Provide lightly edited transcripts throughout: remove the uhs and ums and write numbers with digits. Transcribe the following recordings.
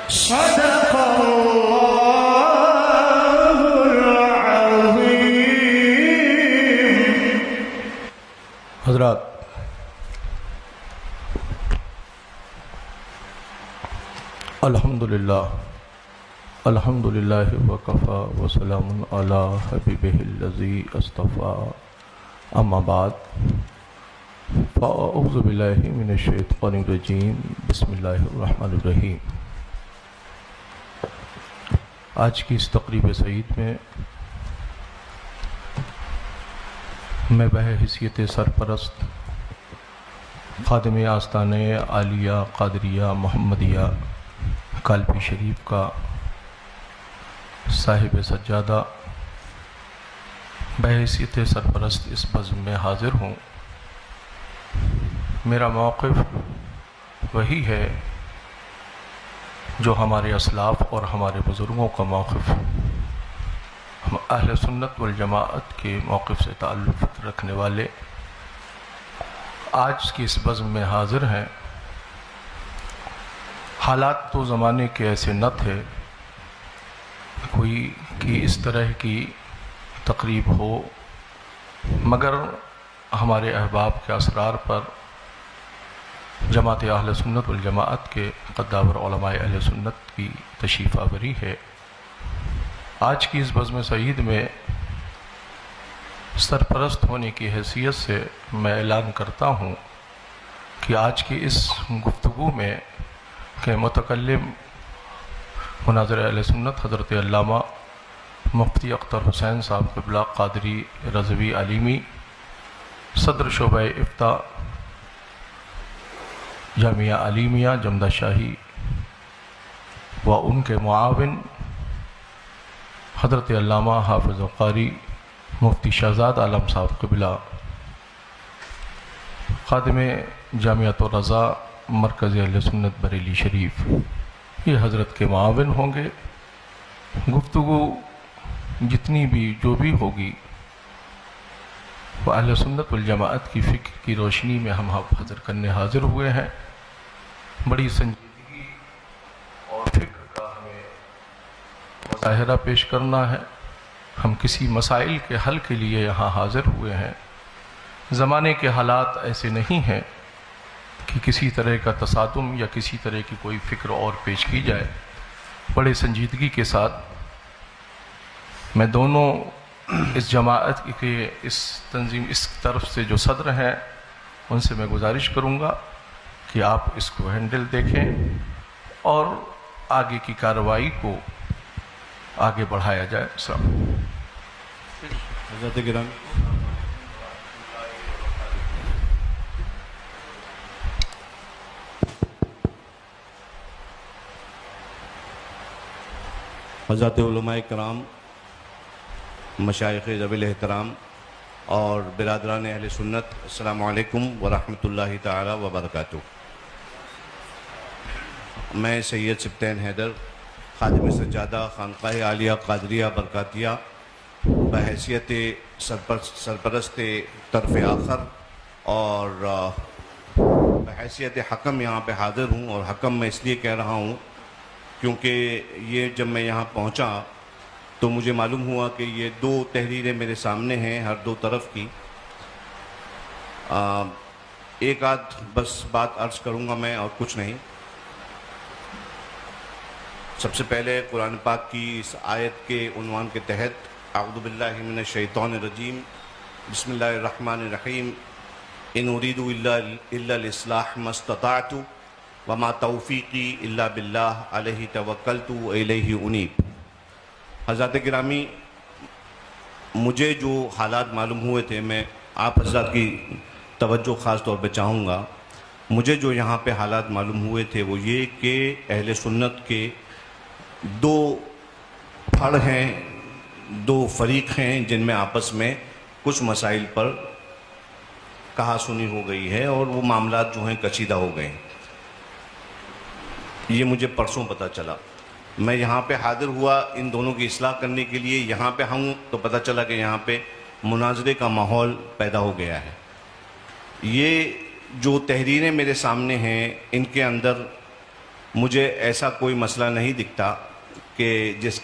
صدق اللہ العظیم۔ حضرات، الحمدللہ وکفا وسلام علی حبیبہ الذی اصطفیٰ، اما بعد فاعوذ باللہ من الشیطان الرجیم، بسم اللہ الرحمن الرحیم۔ آج کی اس تقریب سعید میں میں بحیثیت سرپرست خادم آستانہ عالیہ قادریہ محمدیہ کالپی شریف کا صاحب سجادہ بحیثیت سرپرست اس بزم میں حاضر ہوں۔ میرا موقف وہی ہے جو ہمارے اسلاف اور ہمارے بزرگوں کا موقف، ہم اہل سنت والجماعت کے موقف سے تعلق رکھنے والے آج کی اس بزم میں حاضر ہیں۔ حالات تو زمانے کے ایسے نہ تھے کوئی کہ اس طرح کی تقریب ہو، مگر ہمارے احباب کے اسرار پر جماعت اہل سنت والجماعت کے قداور علماء اہل سنت کی تشریف آوری ہے۔ آج کی اس بزم سعید میں سرپرست ہونے کی حیثیت سے میں اعلان کرتا ہوں کہ آج کی اس گفتگو میں کہ متکلم مناظر اہل سنت حضرت علامہ مفتی اختر حسین صاحب قبلہ قادری رضوی علیمی، صدر شعبہ افتاء جامعہ علیمیہ جمدہ شاہی، و ان کے معاون حضرت علامہ حافظ قاری مفتی شہزاد عالم صاحب قبلہ، خادم جامعۃ الرضا مرکز اہل سنت بریلی شریف، یہ حضرت کے معاون ہوں گے۔ گفتگو جتنی بھی جو بھی ہوگی وہ اہل سنت والجماعت کی فکر کی روشنی میں ہم حاضر کرنے حاضر ہوئے ہیں۔ بڑی سنجیدگی اور فکر کا ہمیں مظاہرہ پیش کرنا ہے۔ ہم کسی مسائل کے حل کے لیے یہاں حاضر ہوئے ہیں۔ زمانے کے حالات ایسے نہیں ہیں کہ کسی طرح کا تصادم یا کسی طرح کی کوئی فکر اور پیش کی جائے۔ بڑے سنجیدگی کے ساتھ میں دونوں اس جماعت کے اس تنظیم اس طرف سے جو صدر ہیں ان سے میں گزارش کروں گا کہ آپ اس کو ہینڈل دیکھیں اور آگے کی کارروائی کو آگے بڑھایا جائے۔ السلام علیکم۔ حضرت گرامی، حضرات علماء کرام، مشائخ ذوی الاحترام اور برادران اہل سنت، السلام علیکم ورحمۃ اللہ تعالی وبرکاتہ۔ میں سید سبطین حیدر، خادم سجادہ خانقاہ عالیہ قادریہ برکاتیہ، بحیثیت سرپرست طرف آخر اور بحیثیت حکم یہاں پہ حاضر ہوں، اور حکم میں اس لیے کہہ رہا ہوں کیونکہ یہ جب میں یہاں پہنچا تو مجھے معلوم ہوا کہ یہ دو تحریریں میرے سامنے ہیں ہر دو طرف کی۔ ایک آدھ بس بات عرض کروں گا میں اور کچھ نہیں۔ سب سے پہلے قرآن پاک کی اس آیت کے عنوان کے تحت اعوذ باللہ من الشیطان الرجیم، بسم اللہ الرحمن الرحیم، ان اريد الا الاصلاح ما استطعت وما توفیقی الا باللہ علیہ توکلت والیہ انیب۔ حضرات گرامی، مجھے جو حالات معلوم ہوئے تھے، میں آپ حضرات کی توجہ خاص طور پہ چاہوں گا۔ مجھے جو یہاں پہ حالات معلوم ہوئے تھے وہ یہ کہ اہل سنت کے دو پھڑ ہیں، دو فریق ہیں جن میں آپس میں کچھ مسائل پر کہا سنی ہو گئی ہے اور وہ معاملات جو ہیں کشیدہ ہو گئے ہیں۔ یہ مجھے پرسوں پتہ چلا۔ میں یہاں پہ حاضر ہوا ان دونوں کی اصلاح کرنے کے لیے، یہاں پہ ہوں تو پتہ چلا کہ یہاں پہ مناظرے کا ماحول پیدا ہو گیا ہے۔ یہ جو تحریریں میرے سامنے ہیں ان کے اندر مجھے ایسا کوئی مسئلہ نہیں دکھتا کہ جس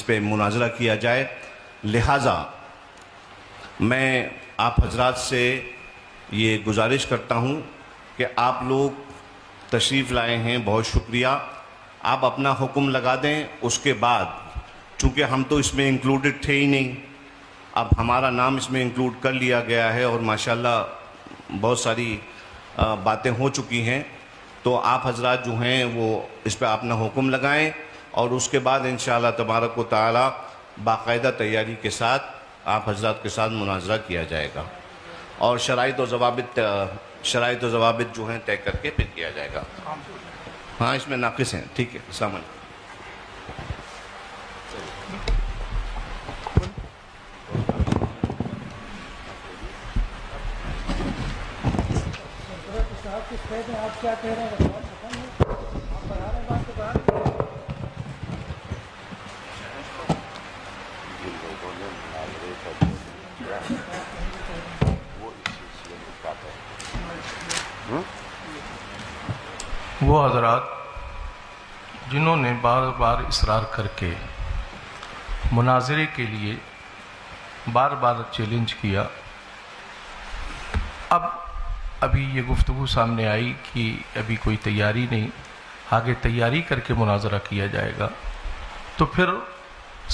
پہ مناظرہ کیا جائے، لہٰذا میں آپ حضرات سے یہ گزارش کرتا ہوں کہ آپ لوگ تشریف لائے ہیں، بہت شکریہ. آپ اپنا حکم لگا دیں، اس کے بعد چونکہ ہم تو اس میں انکلوڈڈ تھے ہی نہیں، اب ہمارا نام اس میں انکلوڈ کر لیا گیا ہے اور ماشاءاللہ بہت ساری باتیں ہو چکی ہیں. تو آپ حضرات جو ہیں وہ اس پہ اپنا حکم لگائیں اور اس کے بعد انشاءاللہ تبارک و تعالی باقاعدہ تیاری کے ساتھ آپ حضرات کے ساتھ مناظرہ کیا جائے گا اور شرائط و ضوابط جو ہیں طے کر کے پھر کیا جائے گا. ہاں اس میں ناقص ہیں. ٹھیک ہے، السلام علیکم. آپ کیا کہہ رہے ہیں؟ وہ حضرات جنہوں نے بار بار اصرار کر کے مناظرے کے لیے بار بار چیلنج کیا، ابھی یہ گفتگو سامنے آئی کہ ابھی کوئی تیاری نہیں، آگے تیاری کر کے مناظرہ کیا جائے گا، تو پھر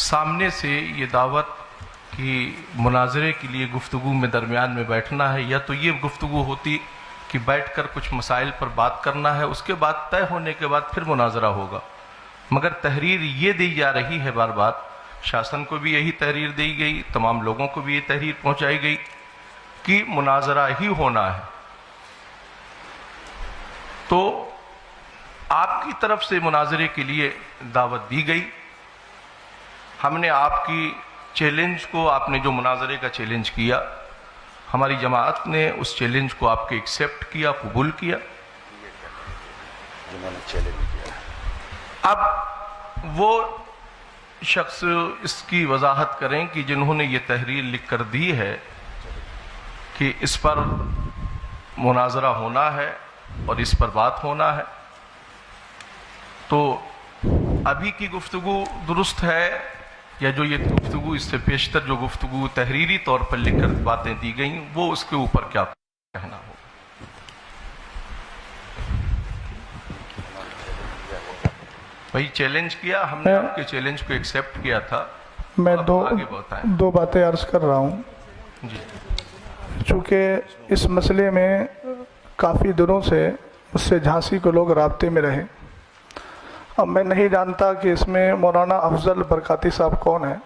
سامنے سے یہ دعوت کہ مناظرے کے لیے گفتگو میں درمیان میں بیٹھنا ہے، یا تو یہ گفتگو ہوتی کہ بیٹھ کر کچھ مسائل پر بات کرنا ہے، اس کے بعد طے ہونے کے بعد پھر مناظرہ ہوگا. مگر تحریر یہ دی جا رہی ہے بار بار، شاسن کو بھی یہی تحریر دی گئی، تمام لوگوں کو بھی یہ تحریر پہنچائی گئی کہ مناظرہ ہی ہونا ہے. تو آپ کی طرف سے مناظرے کے لیے دعوت دی گئی، ہم نے آپ کی چیلنج کو، آپ نے جو مناظرے کا چیلنج کیا، ہماری جماعت نے اس چیلنج کو آپ کے ایکسیپٹ کیا، قبول کیا. اب وہ شخص اس کی وضاحت کریں کہ جنہوں نے یہ تحریر لکھ کر دی ہے کہ اس پر مناظرہ ہونا ہے اور اس پر بات ہونا ہے، تو ابھی کی گفتگو درست ہے یا جو یہ گفتگو اس سے پیشتر جو گفتگو تحریری طور پر لکھ کر باتیں دی گئیں، وہ اس کے اوپر کیا کہنا ہو؟ بھائی چیلنج کیا ہم نے، آپ کے چیلنج کو ایکسیپٹ کیا تھا. میں آگے بتائیں. دو باتیں عرض کر رہا ہوں. جی، چونکہ اس مسئلے میں کافی دنوں سے مجھ سے جھانسی کے لوگ رابطے میں رہے. اب میں نہیں جانتا کہ اس میں مولانا افضل برکاتی صاحب کون ہیں.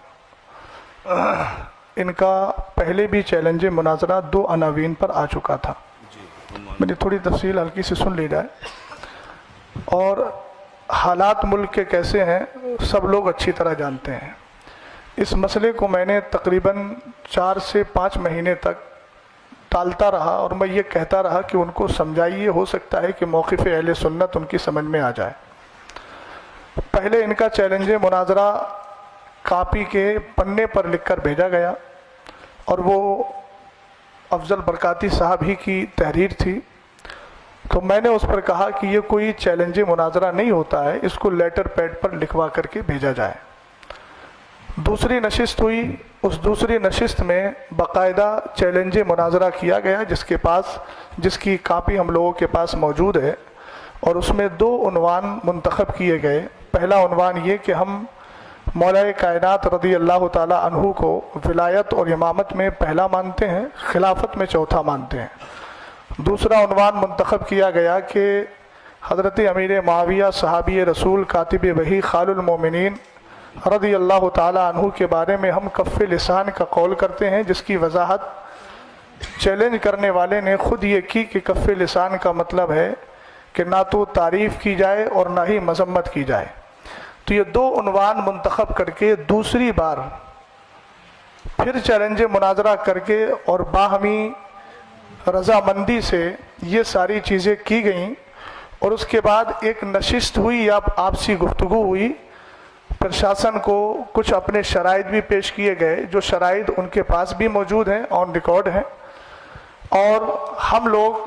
ان کا پہلے بھی چیلنج مناظرہ 2 عناوین پر آ چکا تھا. میری تھوڑی تفصیل ہلکی سی سن لی جائے. اور حالات ملک کے کیسے ہیں سب لوگ اچھی طرح جانتے ہیں. اس مسئلے کو میں نے تقریباً 4 سے 5 مہینے تک ٹالتا رہا اور میں یہ کہتا رہا کہ ان کو سمجھائیے، ہو سکتا ہے کہ موقف اہل سنت ان کی سمجھ میں آ جائے. پہلے ان کا چیلنج مناظرہ کاپی کے پنے پر لکھ کر بھیجا گیا اور وہ افضل برکاتی صاحب ہی کی تحریر تھی. تو میں نے اس پر کہا کہ یہ کوئی چیلنج مناظرہ نہیں ہوتا ہے، اس کو لیٹر پیڈ پر لکھوا کر کے بھیجا جائے. دوسری نشست ہوئی، اس دوسری نشست میں باقاعدہ چیلنج مناظرہ کیا گیا جس کی کاپی ہم لوگوں کے پاس موجود ہے، اور اس میں 2 عنوان منتخب کیے گئے. پہلا عنوان یہ کہ ہم مولا کائنات رضی اللہ تعالی عنہ کو ولایت اور امامت میں پہلا مانتے ہیں، خلافت میں چوتھا مانتے ہیں. دوسرا عنوان منتخب کیا گیا کہ حضرت امیر معاویہ صحابی رسول کاتب وحی خال المومنین رضی اللہ تعالی عنہ کے بارے میں ہم کف لسان کا قول کرتے ہیں، جس کی وضاحت چیلنج کرنے والے نے خود یہ کی کہ کف لسان کا مطلب ہے کہ نہ تو تعریف کی جائے اور نہ ہی مذمت کی جائے. تو یہ 2 عنوان منتخب کر کے دوسری بار پھر چیلنج مناظرہ کر کے اور باہمی رضامندی سے یہ ساری چیزیں کی گئیں، اور اس کے بعد ایک نشست ہوئی یا آپسی گفتگو ہوئی. پرشاسن کو کچھ اپنے شرائط بھی پیش کیے گئے، جو شرائط ان کے پاس بھی موجود ہیں، آن ریکارڈ ہیں، اور ہم لوگ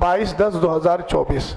22/10/2024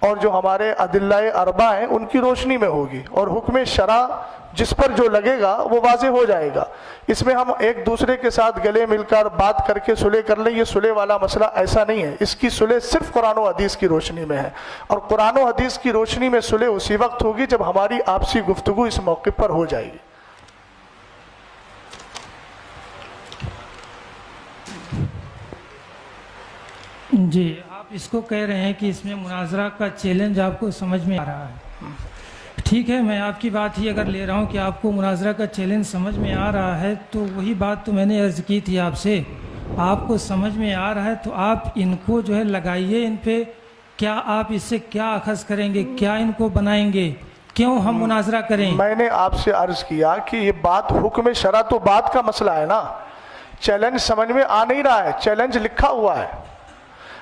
اور جو ہمارے ادلۂ اربع ہیں ان کی روشنی میں ہوگی، اور حکم شرع جس پر جو لگے گا وہ واضح ہو جائے گا۔ اس میں ہم ایک دوسرے کے ساتھ گلے مل کر بات کر کے صلح کر لیں، یہ صلح والا مسئلہ ایسا نہیں ہے۔ اس کی صلح صرف قرآن و حدیث کی روشنی میں ہے، اور قرآن و حدیث کی روشنی میں صلح اسی وقت ہوگی جب ہماری آپسی گفتگو اس موقع پر ہو جائے گی۔ جی، آپ اس کو کہہ رہے ہیں کہ اس میں مناظرہ کا چیلنج آپ کو سمجھ میں آ رہا ہے۔ ٹھیک ہے، میں آپ کی بات ہی اگر لے رہا ہوں کہ آپ کو مناظرہ کا چیلنج سمجھ میں آ رہا ہے، تو وہی بات تو میں نے عرض کی تھی آپ سے، آپ کو سمجھ میں آ رہا ہے تو آپ ان کو جو ہے لگائیے، ان پہ کیا آپ اس سے کیا اخذ کریں گے، کیا ان کو بنائیں گے، کیوں ہم مناظرہ کریں؟ میں نے آپ سے عرض کیا کہ یہ بات حکم شرع تو بات کا مسئلہ ہے نا، چیلنج سمجھ میں آ نہیں رہا ہے، چیلنج لکھا ہوا ہے۔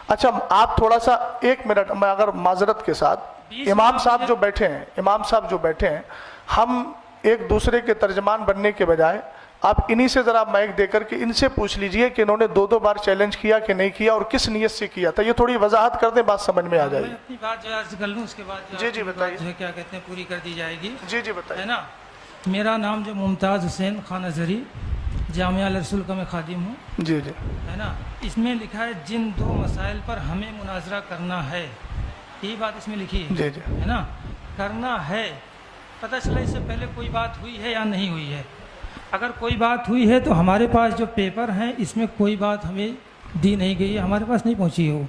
اچھا آپ تھوڑا سا ایک منٹ، میں اگر معذرت کے ساتھ، امام صاحب جو بیٹھے ہیں، ہم ایک دوسرے کے ترجمان بننے کے بجائے آپ انہی سے ذرا مائک دے کر کے ان سے پوچھ لیجئے کہ انہوں نے دو بار چیلنج کیا کہ نہیں کیا اور کس نیت سے کیا تھا، یہ تھوڑی وضاحت کر دیں، بات سمجھ میں آ جائے گی۔ میں اپنی بات جو عرض کر لوں، اس کے بعد جی بتائیے، جو ہے کیا کہتے ہیں پوری کر دی جائے گی، جی بتائیے۔ ہے نا۔ میرا نام جو ممتاز حسین خانہ زری، جامعہ الرسول کا میں خادم ہوں، جی ہے نا۔ اس میں لکھا ہے جن دو مسائل پر ہمیں مناظرہ کرنا ہے، یہی بات اس میں لکھی ہے، جی ہے نا، کرنا ہے۔ پتہ چلا اس سے پہلے کوئی بات ہوئی ہے یا نہیں ہوئی ہے؟ اگر کوئی بات ہوئی ہے تو ہمارے پاس جو پیپر ہیں اس میں کوئی بات ہمیں دی نہیں گئی ہے، ہمارے پاس نہیں پہنچی ہو۔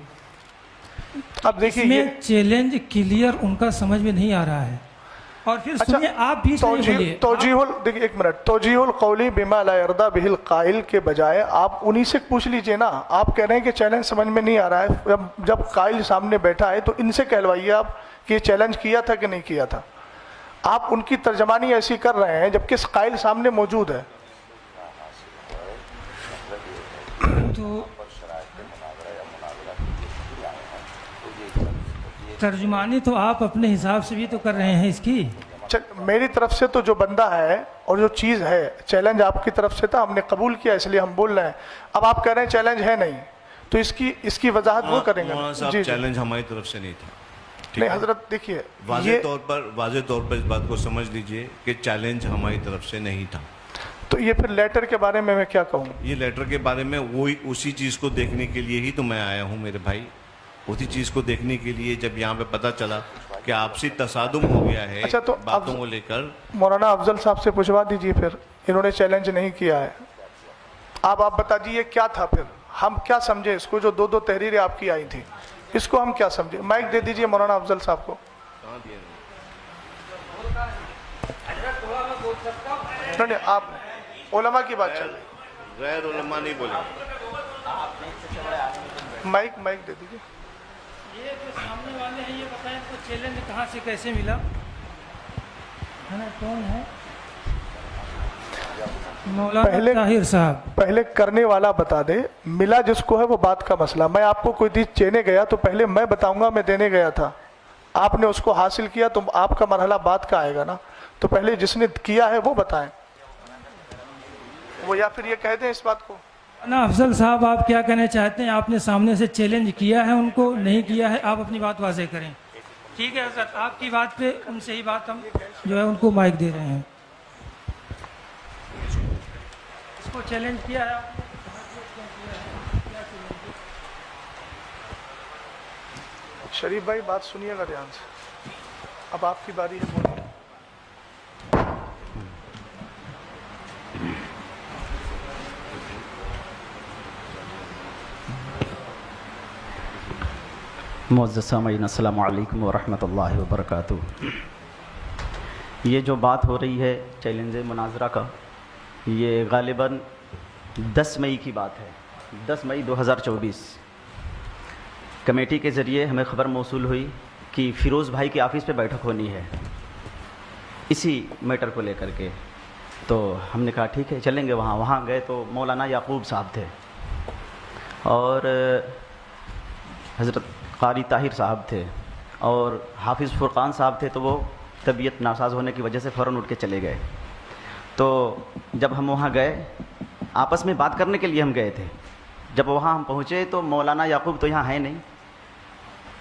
اب اس دیکھیے میں یہ چیلنج کلیئر ان کا سمجھ میں نہیں آ رہا ہے۔ اور پھر سنیے، آپ بھی دیکھیے ایک منٹ، توجیہ القولی بما لا یرضی بہ القائل کے بجائے آپ انہی سے پوچھ لیجئے نا۔ آپ کہہ رہے ہیں کہ چیلنج سمجھ میں نہیں آ رہا ہے، جب قائل سامنے بیٹھا ہے تو ان سے کہلوائیے آپ کہ یہ چیلنج کیا تھا کہ نہیں کیا تھا۔ آپ ان کی ترجمانی ایسی کر رہے ہیں جبکہ قائل سامنے موجود ہے۔ تو ترجمانی تو آپ اپنے حساب سے بھی تو کر رہے ہیں اس کی۔ میری طرف سے تو جو بندہ ہے اور جو چیز ہے، چیلنج آپ کی طرف سے تھا، ہم نے قبول کیا، اس لیے ہم بول رہے ہیں۔ اب آپ کہہ رہے ہیں چیلنج ہے نہیں، تو اس کی وضاحت وہ کریں گے۔ مولانا صاحب چیلنج ہماری طرف سے نہیں تھا۔ نہیں حضرت دیکھیے، واضح طور پر اس بات کو سمجھ لیجئے کہ چیلنج ہماری طرف سے نہیں تھا۔ تو یہ پھر لیٹر کے بارے میں کیا کہوں؟ یہ لیٹر کے بارے میں وہی اسی چیز کو دیکھنے کے لیے ہی تو میں آیا ہوں میرے بھائی، اسی چیز کو دیکھنے کے لیے جب یہاں پہ پتہ چلا کہ آپسی تصادم ہو گیا ہے اچھا، تو باتوں کو لے کر۔ مولانا افضل صاحب سے پوچھوا دیجئے، پھر انہوں نے چیلنج نہیں کیا ہے، آپ بتا دیجئے کیا تھا، پھر ہم کیا سمجھے اس کو؟ جو دو تحریریں آپ کی آئی تھیں، اس کو ہم کیا سمجھے؟ مائک دے دیجئے مولانا افضل صاحب کو۔ نہیں، آپ علماء کی بات چل رہی، غیر علماء نہیں بولے۔ مائک دے دیجئے۔ یہ جو سامنے والے ہیں یہ بتائیں تو چیلنج کہاں سے کیسے ملا، ہے نا؟ کون ہے؟ مولانا طاہر صاحب۔ پہلے کرنے والا بتا دے، ملا جس کو ہے وہ بات کا مسئلہ۔ میں آپ کو کوئی چیز دینے گیا تو پہلے میں بتاؤں گا میں دینے گیا تھا، آپ نے اس کو حاصل کیا تو آپ کا مرحلہ بات کا آئے گا نا۔ تو پہلے جس نے کیا ہے وہ بتائیں، وہ یا پھر یہ کہہ دیں اس بات کو۔ نا افضل صاحب، آپ کیا کہنا چاہتے ہیں؟ آپ نے سامنے سے چیلنج کیا ہے، ان کو نہیں کیا ہے، آپ اپنی بات واضح کریں۔ ٹھیک ہے حضرت، آپ کی بات پہ ان سے ہی بات ہم جو ہے ان کو مائک دے رہے ہیں۔ اس کو چیلنج کیا ہے آپ نے؟ شریف بھائی بات سنیے گا دھیان سے، اب آپ کی باری ہے، بولیے۔ معزز سامعین، السلام علیکم ورحمۃ اللہ وبرکاتہ۔ یہ جو بات ہو رہی ہے چیلنج مناظرہ کا، یہ غالباً 10 مئی کی بات ہے، 10 مئی 2024۔ کمیٹی کے ذریعے ہمیں خبر موصول ہوئی کہ فیروز بھائی کی آفس پہ بیٹھک ہونی ہے اسی میٹر کو لے کر کے۔ تو ہم نے کہا ٹھیک ہے چلیں گے وہاں گئے تو مولانا یعقوب صاحب تھے اور حضرت قاری طاہر صاحب تھے اور حافظ فرقان صاحب تھے، تو وہ طبیعت ناساز ہونے کی وجہ سے فوراً اٹھ کے چلے گئے۔ تو جب ہم وہاں گئے، آپس میں بات کرنے کے لیے ہم گئے تھے، جب وہاں ہم پہنچے تو مولانا یعقوب تو یہاں ہے نہیں،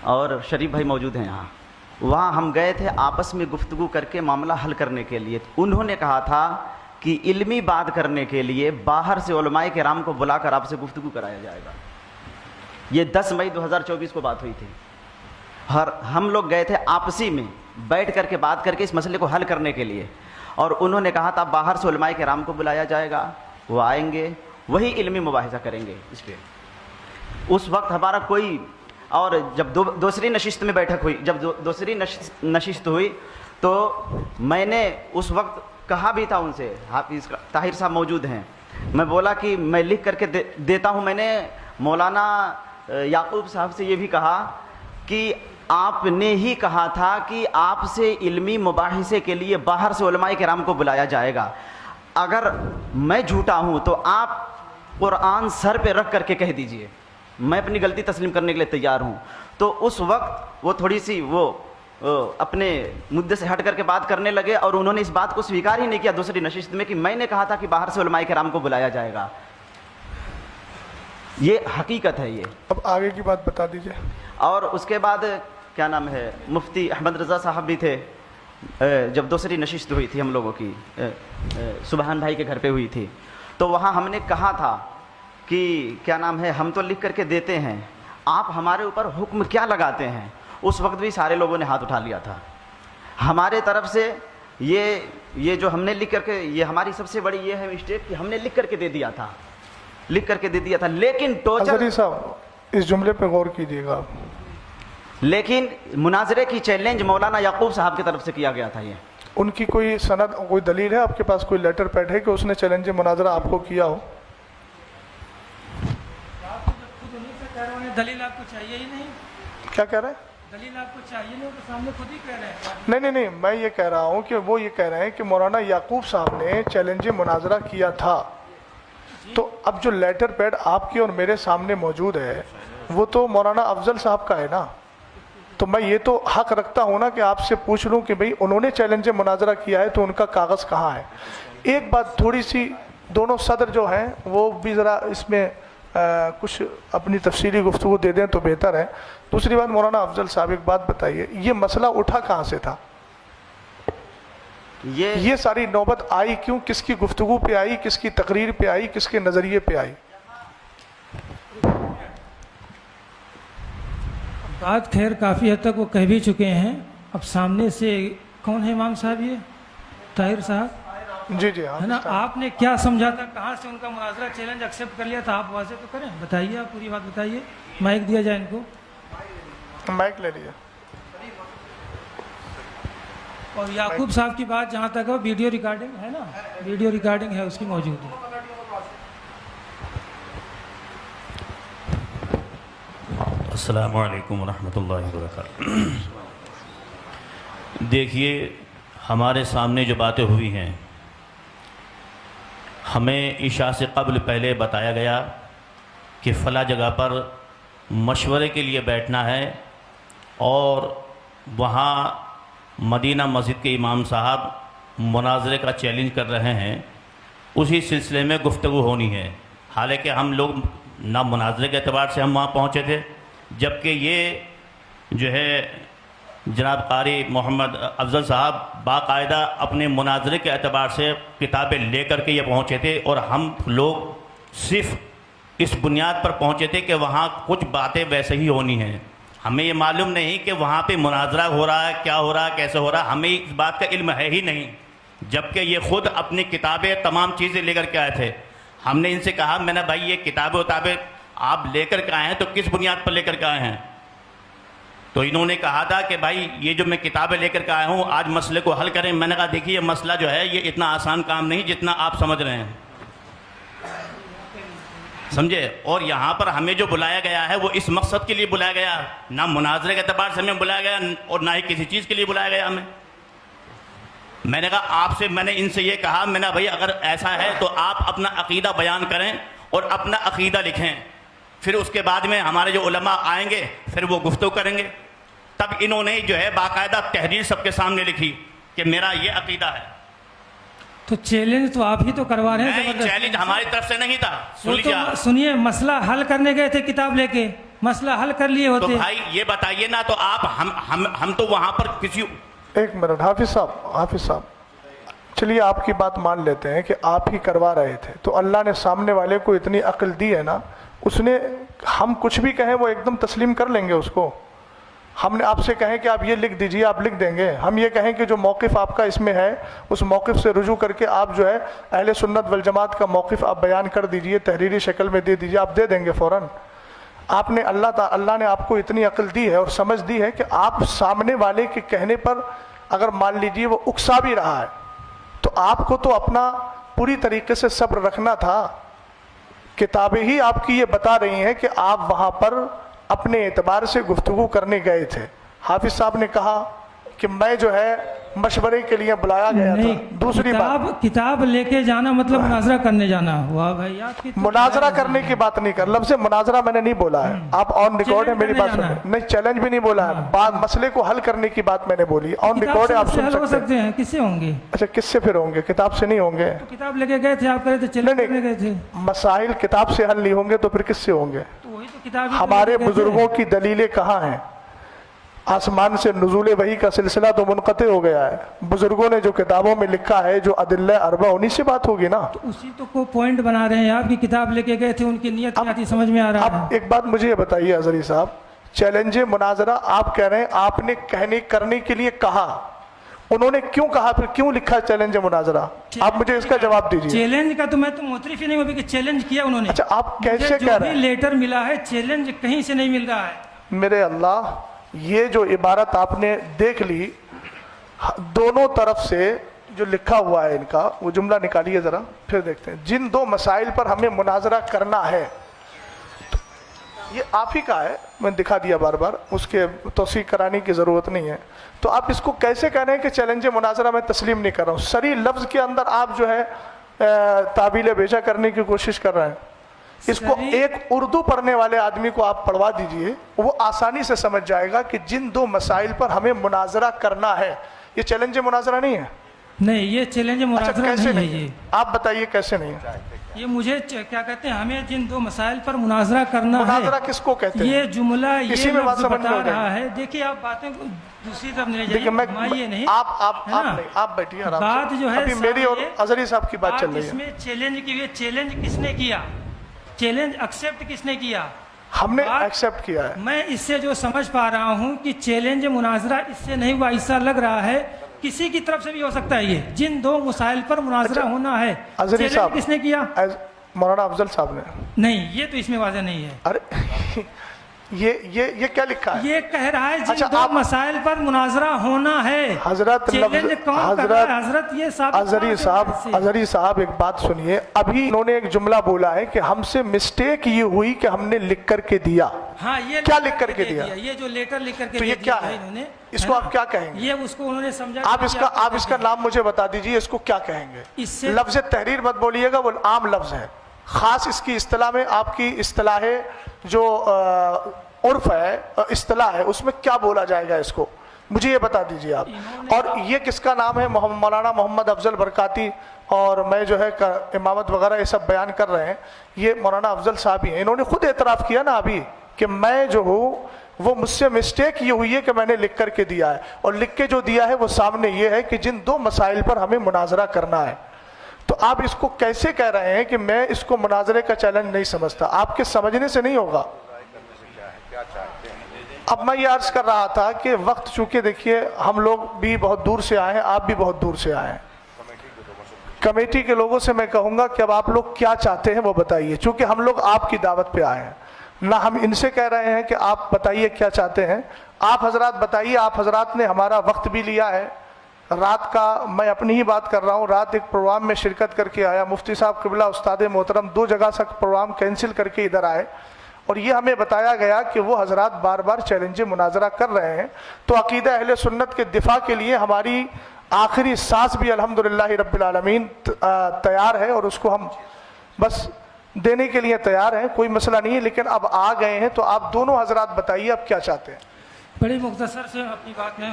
اور شریف بھائی موجود ہیں یہاں. وہاں ہم گئے تھے آپس میں گفتگو کر کے معاملہ حل کرنے کے لیے. انہوں نے کہا تھا کہ علمی بات کرنے کے لیے باہر سے علماء کرام کو بلا کر آپ سے گفتگو کرایا جائے گا. یہ 10 مئی 2024 کو بات ہوئی تھی. ہم لوگ گئے تھے آپسی میں بیٹھ کر کے بات کر کے اس مسئلے کو حل کرنے کے لیے, اور انہوں نے کہا تھا باہر سے علماء کرام کو بلایا جائے گا, وہ آئیں گے, وہی علمی مباحثہ کریں گے اس پہ. اس وقت ہمارا کوئی, اور جب دوسری نشست میں بیٹھک ہوئی, جب دوسری نشست ہوئی تو میں نے اس وقت کہا بھی تھا ان سے, حافظ طاہر صاحب موجود ہیں, میں بولا کہ میں لکھ کر کے دیتا ہوں. میں نے مولانا یعقوب صاحب سے یہ بھی کہا کہ آپ نے ہی کہا تھا کہ آپ سے علمی مباحثے کے لیے باہر سے علماء کرام کو بلایا جائے گا. اگر میں جھوٹا ہوں تو آپ قرآن سر پہ رکھ کر کے کہہ دیجئے, میں اپنی غلطی تسلیم کرنے کے لیے تیار ہوں. تو اس وقت وہ تھوڑی سی وہ اپنے مدعے سے ہٹ کر کے بات کرنے لگے, اور انہوں نے اس بات کو سویکار ہی نہیں کیا دوسری نشست میں کہ میں نے کہا تھا کہ باہر سے علماء کرام کو بلایا جائے گا. یہ حقیقت ہے. یہ اب آگے کی بات بتا دیجئے. اور اس کے بعد کیا نام ہے, مفتی احمد رضا صاحب بھی تھے جب دوسری نشست ہوئی تھی ہم لوگوں کی, سبحان بھائی کے گھر پہ ہوئی تھی. تو وہاں ہم نے کہا تھا کہ کیا نام ہے, ہم تو لکھ کر کے دیتے ہیں, آپ ہمارے اوپر حکم کیا لگاتے ہیں. اس وقت بھی سارے لوگوں نے ہاتھ اٹھا لیا تھا. ہمارے طرف سے یہ جو ہم نے لکھ کر کے, یہ ہماری سب سے بڑی یہ ہے مسٹیک کہ ہم نے لکھ کر کے دے دیا تھا, لیکن ٹوچر. حضرت صاحب اس جملے پہ غور کیجیے گا. لیکن مناظرے کی چیلنج مولانا یعقوب صاحب کی طرف سے کیا گیا تھا. یہ ان کی کوئی سند, کوئی دلیل ہے آپ کے پاس, کوئی لیٹر پیڈ ہے کہ اس نے چیلنج مناظرہ آپ کو کیا ہو؟ دلیل آپ کو چاہیے ہی نہیں. کیا کہہ رہے ہیں؟ دلیل آپ کو چاہیے نہیں, وہ سامنے خود ہی کہہ رہے ہیں. نہیں, میں یہ کہہ رہا ہوں کہ وہ یہ کہہ رہے ہیں کہ مولانا یعقوب صاحب نے چیلنج مناظرہ کیا تھا. تو اب جو لیٹر پیڈ آپ کے اور میرے سامنے موجود ہے وہ تو مولانا افضل صاحب کا ہے نا. تو میں یہ تو حق رکھتا ہوں نا کہ آپ سے پوچھ لوں کہ بھئی انہوں نے چیلنج مناظرہ کیا ہے تو ان کا کاغذ کہاں ہے. ایک بات تھوڑی سی, دونوں صدر جو ہیں وہ بھی ذرا اس میں کچھ اپنی تفصیلی گفتگو دے دیں تو بہتر ہے. دوسری بات, مولانا افضل صاحب ایک بات بتائیے, یہ مسئلہ اٹھا کہاں سے تھا؟ یہ ساری نوبت آئی کیوں, کس کی گفتگو پہ آئی, کس کی تقریر پہ آئی, کس کے نظریے پہ آئی؟ بات خیر کافی حد تک وہ کہہ بھی چکے ہیں. اب سامنے سے کون ہے امام صاحب؟ یہ طاہر صاحب جی ہے نا. آپ نے کیا سمجھا تھا, کہاں سے ان کا مناظرہ چیلنج ایکسیپٹ کر لیا تھا, آپ واضح تو کریں, بتائیے, آپ پوری بات بتائیے. مائک دیا جائے ان کو, مائک لے لیجیے. اور یعقوب صاحب کی بات جہاں تک ہے ویڈیو ریکارڈنگ ہے نا, ویڈیو ریکارڈنگ ہے اس کی موجود ہے. السلام علیکم ورحمۃ اللہ وبرکاتہ. دیکھیے, ہمارے سامنے جو باتیں ہوئی ہیں, ہمیں عشاء سے قبل پہلے بتایا گیا کہ فلاں جگہ پر مشورے کے لیے بیٹھنا ہے, اور وہاں مدینہ مسجد کے امام صاحب مناظرے کا چیلنج کر رہے ہیں, اسی سلسلے میں گفتگو ہونی ہے. حالانکہ ہم لوگ نہ مناظرے کے اعتبار سے ہم وہاں پہنچے تھے, جبکہ یہ جو ہے جناب قاری محمد افضل صاحب باقاعدہ اپنے مناظرے کے اعتبار سے کتابیں لے کر کے یہ پہنچے تھے, اور ہم لوگ صرف اس بنیاد پر پہنچے تھے کہ وہاں کچھ باتیں ویسے ہی ہونی ہیں. ہمیں یہ معلوم نہیں کہ وہاں پہ مناظرہ ہو رہا ہے, کیا ہو رہا ہے, کیسے ہو رہا ہے, ہمیں اس بات کا علم ہے ہی نہیں. جبکہ یہ خود اپنی کتابیں تمام چیزیں لے کر کے آئے تھے. ہم نے ان سے کہا, میں نے بھائی یہ کتابیں آپ لے کر کے آئے ہیں تو کس بنیاد پر لے کر کے آئے ہیں؟ تو انہوں نے کہا تھا کہ بھائی یہ جو میں کتابیں لے کر کے آیا ہوں آج مسئلے کو حل کریں. میں نے کہا دیکھیے, یہ مسئلہ جو ہے یہ اتنا آسان کام نہیں جتنا آپ سمجھ رہے ہیں, سمجھے. اور یہاں پر ہمیں جو بلایا گیا ہے وہ اس مقصد کے لیے بلایا گیا, نہ مناظرے کے اعتبار سے ہمیں بلایا گیا اور نہ ہی کسی چیز کے لیے بلایا گیا ہمیں. میں نے کہا آپ سے, میں نے ان سے یہ کہا, میں نے بھائی اگر ایسا ہے تو آپ اپنا عقیدہ بیان کریں اور اپنا عقیدہ لکھیں, پھر اس کے بعد میں ہمارے جو علماء آئیں گے پھر وہ گفتگو کریں گے. تب انہوں نے جو ہے باقاعدہ تحریر سب کے سامنے لکھی کہ میرا یہ عقیدہ ہے. تو چیلنج تو آپ ہی تو کروا رہے ہیں. چیلنج ہماری طرف سے نہیں تھا. سنیے, مسئلہ حل کرنے گئے تھے کتاب لے کے, مسئلہ حل کر لیے تو ہوتے. بھائی یہ بتائیے نا, تو آپ ہم تو وہاں پر کسی ایک منٹ حافظ صاحب چلیے آپ کی بات مان لیتے ہیں کہ آپ ہی کروا رہے تھے, تو اللہ نے سامنے والے کو اتنی عقل دی ہے نا, اس نے ہم کچھ بھی کہیں وہ ایک دم تسلیم کر لیں گے اس کو. ہم نے آپ سے کہیں کہ آپ یہ لکھ دیجئے, آپ لکھ دیں گے. ہم یہ کہیں کہ جو موقف آپ کا اس میں ہے اس موقف سے رجوع کر کے آپ جو ہے اہل سنت والجماعت کا موقف آپ بیان کر دیجئے, تحریری شکل میں دے دیجئے, آپ دے دیں گے فوراً. آپ نے اللہ نے آپ کو اتنی عقل دی ہے اور سمجھ دی ہے کہ آپ سامنے والے کے کہنے پر اگر مان لیجئے وہ اکسا بھی رہا ہے تو آپ کو تو اپنا پوری طریقے سے صبر رکھنا تھا. کتابیں ہی آپ کی یہ بتا رہی ہیں کہ آپ وہاں پر اپنے اعتبار سے گفتگو کرنے گئے تھے. حافظ صاحب نے کہا کہ میں جو ہے مشورے کے لیے بلایا گیا تھا. دوسری بات, کتاب لے کے جانا مطلب مناظرہ کرنے جانا ہوا بھائی. آپ کی مناظرہ کرنے کی بات نہیں کر, لفظ مناظرہ میں نے نہیں بولا ہے, آپ آن ریکارڈ ہے میری بات سنیں. نہیں, چیلنج بھی نہیں بولا ہے, بات مسئلے کو حل کرنے کی بات میں نے بولی. آن ریکارڈ ہے, آپ سن سکتے ہیں. کس سے ہوں گے؟ اچھا, کس سے پھر ہوں گے؟ کتاب سے نہیں ہوں گے. کتاب لے کے گئے تھے, آپ کہہ رہے تھے چیلنج کرنے گئے تھے. مسائل کتاب سے حل نہیں ہوں گے تو پھر کس سے ہوں گے؟ وہی تو کتاب. ہمارے بزرگوں کی دلیلیں کہاں ہیں؟ آسمان سے نزول وحی کا سلسلہ تو منقطع ہو گیا ہے. بزرگوں نے جو کتابوں میں لکھا ہے, جو ادلہ اربع, انہی سے بات ہوگی نا. اسی تو کو پوائنٹ بنا رہے ہیں آپ کی کتاب لے کے گئے تھے, ان کی نیت کیا تھی سمجھ میں آ رہا ہے. اب ایک بات مجھے یہ بتائیے اظہری صاحب, چیلنج مناظرہ آپ کہہ رہے ہیں آپ نے کرنے کے لیے کہا, انہوں نے کیوں کہا, پھر کیوں لکھا چیلنج مناظرہ؟ آپ مجھے اس کا جواب دیجیے. چیلنج کا تو میں تو معترف ہی نہیں ہوں کہ چیلنج کیا انہوں نے. اچھا, آپ کیسے کہہ رہے ہیں؟ لیٹر ملا ہے, چیلنج کہیں سے نہیں مل رہا ہے. میرے اللہ, یہ جو عبارت آپ نے دیکھ لی, دونوں طرف سے جو لکھا ہوا ہے ان کا, وہ جملہ نکالیے ذرا, پھر دیکھتے ہیں. جن دو مسائل پر ہمیں مناظرہ کرنا ہے, یہ آپ ہی کا ہے, میں دکھا دیا بار بار, اس کے توثیق کرانے کی ضرورت نہیں ہے. تو آپ اس کو کیسے کہہ رہے ہیں کہ چیلنج مناظرہ میں تسلیم نہیں کر رہا ہوں؟ صریح لفظ کے اندر آپ جو ہے تعبیل بیجا کرنے کی کوشش کر رہے ہیں. اس کو ایک اردو پڑھنے والے آدمی کو آپ پڑھوا دیجئے, وہ آسانی سے سمجھ جائے گا کہ جن دو مسائل پر ہمیں مناظرہ کرنا ہے, یہ چیلنج مناظرہ نہیں ہے. نہیں, یہ چیلنج مناظرہ کیسے نہیں ہے. یہ آپ بتائیے کیسے نہیں ہے؟ یہ مجھے کیا کہتے ہیں, ہمیں جن دو مسائل پر مناظرہ کرنا ہے. مناظرہ کس کو کہتے ہیں؟ یہ جملہ اسی یہ میں بات لفظ سمجھ بتا میں رہا ہے. دیکھیے آپ باتیں کو دوسری طرف نہیں لے دیکھیں, میں جائیے, نہیں آپ بیٹھیے آرام سے. بات جو ہے ابھی میری اور اظہری صاحب کی بات چل رہی اس ہے. میں چیلنج کی ہوئی, چیلنج کس نے کیا, چیلنج ایکسیپٹ کس نے کیا؟ ہم نے ایکسیپٹ کیا ہے. میں اس سے جو سمجھ پا رہا ہوں کہ چیلنج مناظرہ اس سے نہیں ہوا, ایسا لگ رہا ہے کسی کی طرف سے بھی ہو سکتا ہے. یہ جن دو مسائل پر مناظرہ ہونا ہے, اظہری صاحب کس نے کیا؟ مولانا افضل صاحب نے. نہیں, یہ تو اس میں واضح نہیں ہے. ارے یہ کیا لکھا ہے؟ یہ کہہ رہا ہے جن دو مسائل پر مناظرہ ہونا ہے. حضرت اظہری صاحب ایک بات سنیے, ابھی انہوں نے ایک جملہ بولا ہے کہ ہم سے مسٹیک یہ ہوئی کہ ہم نے لکھ کر کے دیا. ہاں, یہ کیا لکھ کر کے دیا؟ یہ جو لیٹر لکھ کر کے تو یہ کیا ہے, اس کو آپ کیا کہیں گے؟ یہ اس کو انہوں نے سمجھا. آپ اس کا نام مجھے بتا دیجئے, اس کو کیا کہیں گے؟ لفظ تحریر مت بولیے گا, وہ عام لفظ ہے. خاص اس کی اصطلاح میں, آپ کی اصطلاح جو عرف ہے, اصطلاح ہے, اس میں کیا بولا جائے گا اس کو, مجھے یہ بتا دیجئے آپ. اور یہ کس کا نام ہے؟ مولانا محمد افضل برکاتی, اور میں جو ہے امامت وغیرہ یہ سب بیان کر رہے ہیں, یہ مولانا افضل صاحب ہی ہیں. انہوں نے خود اعتراف کیا نا ابھی کہ میں جو ہوں وہ مجھ سے مسٹیک یہ ہوئی ہے کہ میں نے لکھ کر کے دیا ہے, اور لکھ کے جو دیا ہے وہ سامنے یہ ہے کہ جن دو مسائل پر ہمیں مناظرہ کرنا ہے. تو آپ اس کو کیسے کہہ رہے ہیں کہ میں اس کو مناظرے کا چیلنج نہیں سمجھتا؟ آپ کے سمجھنے سے نہیں ہوگا. اب میں یہ عرض کر رہا تھا کہ وقت چونکہ دیکھیے ہم لوگ بھی بہت دور سے آئے ہیں, آپ بھی بہت دور سے آئے ہیں. کمیٹی کے لوگوں سے میں کہوں گا کہ اب آپ لوگ کیا چاہتے ہیں وہ بتائیے, چونکہ ہم لوگ آپ کی دعوت پہ آئے ہیں. نہ ہم ان سے کہہ رہے ہیں کہ آپ بتائیے کیا چاہتے ہیں, آپ حضرات بتائیے. آپ حضرات نے ہمارا وقت بھی لیا ہے, رات کا, میں اپنی ہی بات کر رہا ہوں, رات ایک پروگرام میں شرکت کر کے آیا. مفتی صاحب قبلہ استاد محترم 2 جگہ سے پروگرام کینسل کر کے ادھر آئے, اور یہ ہمیں بتایا گیا کہ وہ حضرات بار بار چیلنج مناظرہ کر رہے ہیں. تو عقیدہ اہل سنت کے دفاع کے لیے ہماری آخری سانس بھی الحمدللہ رب العالمین تیار ہے, اور اس کو ہم بس دینے کے لیے تیار ہیں, کوئی مسئلہ نہیں ہے. لیکن اب آ گئے ہیں تو آپ دونوں حضرات بتائیے اب کیا چاہتے ہیں. بڑی مختصر سے اپنی بات میں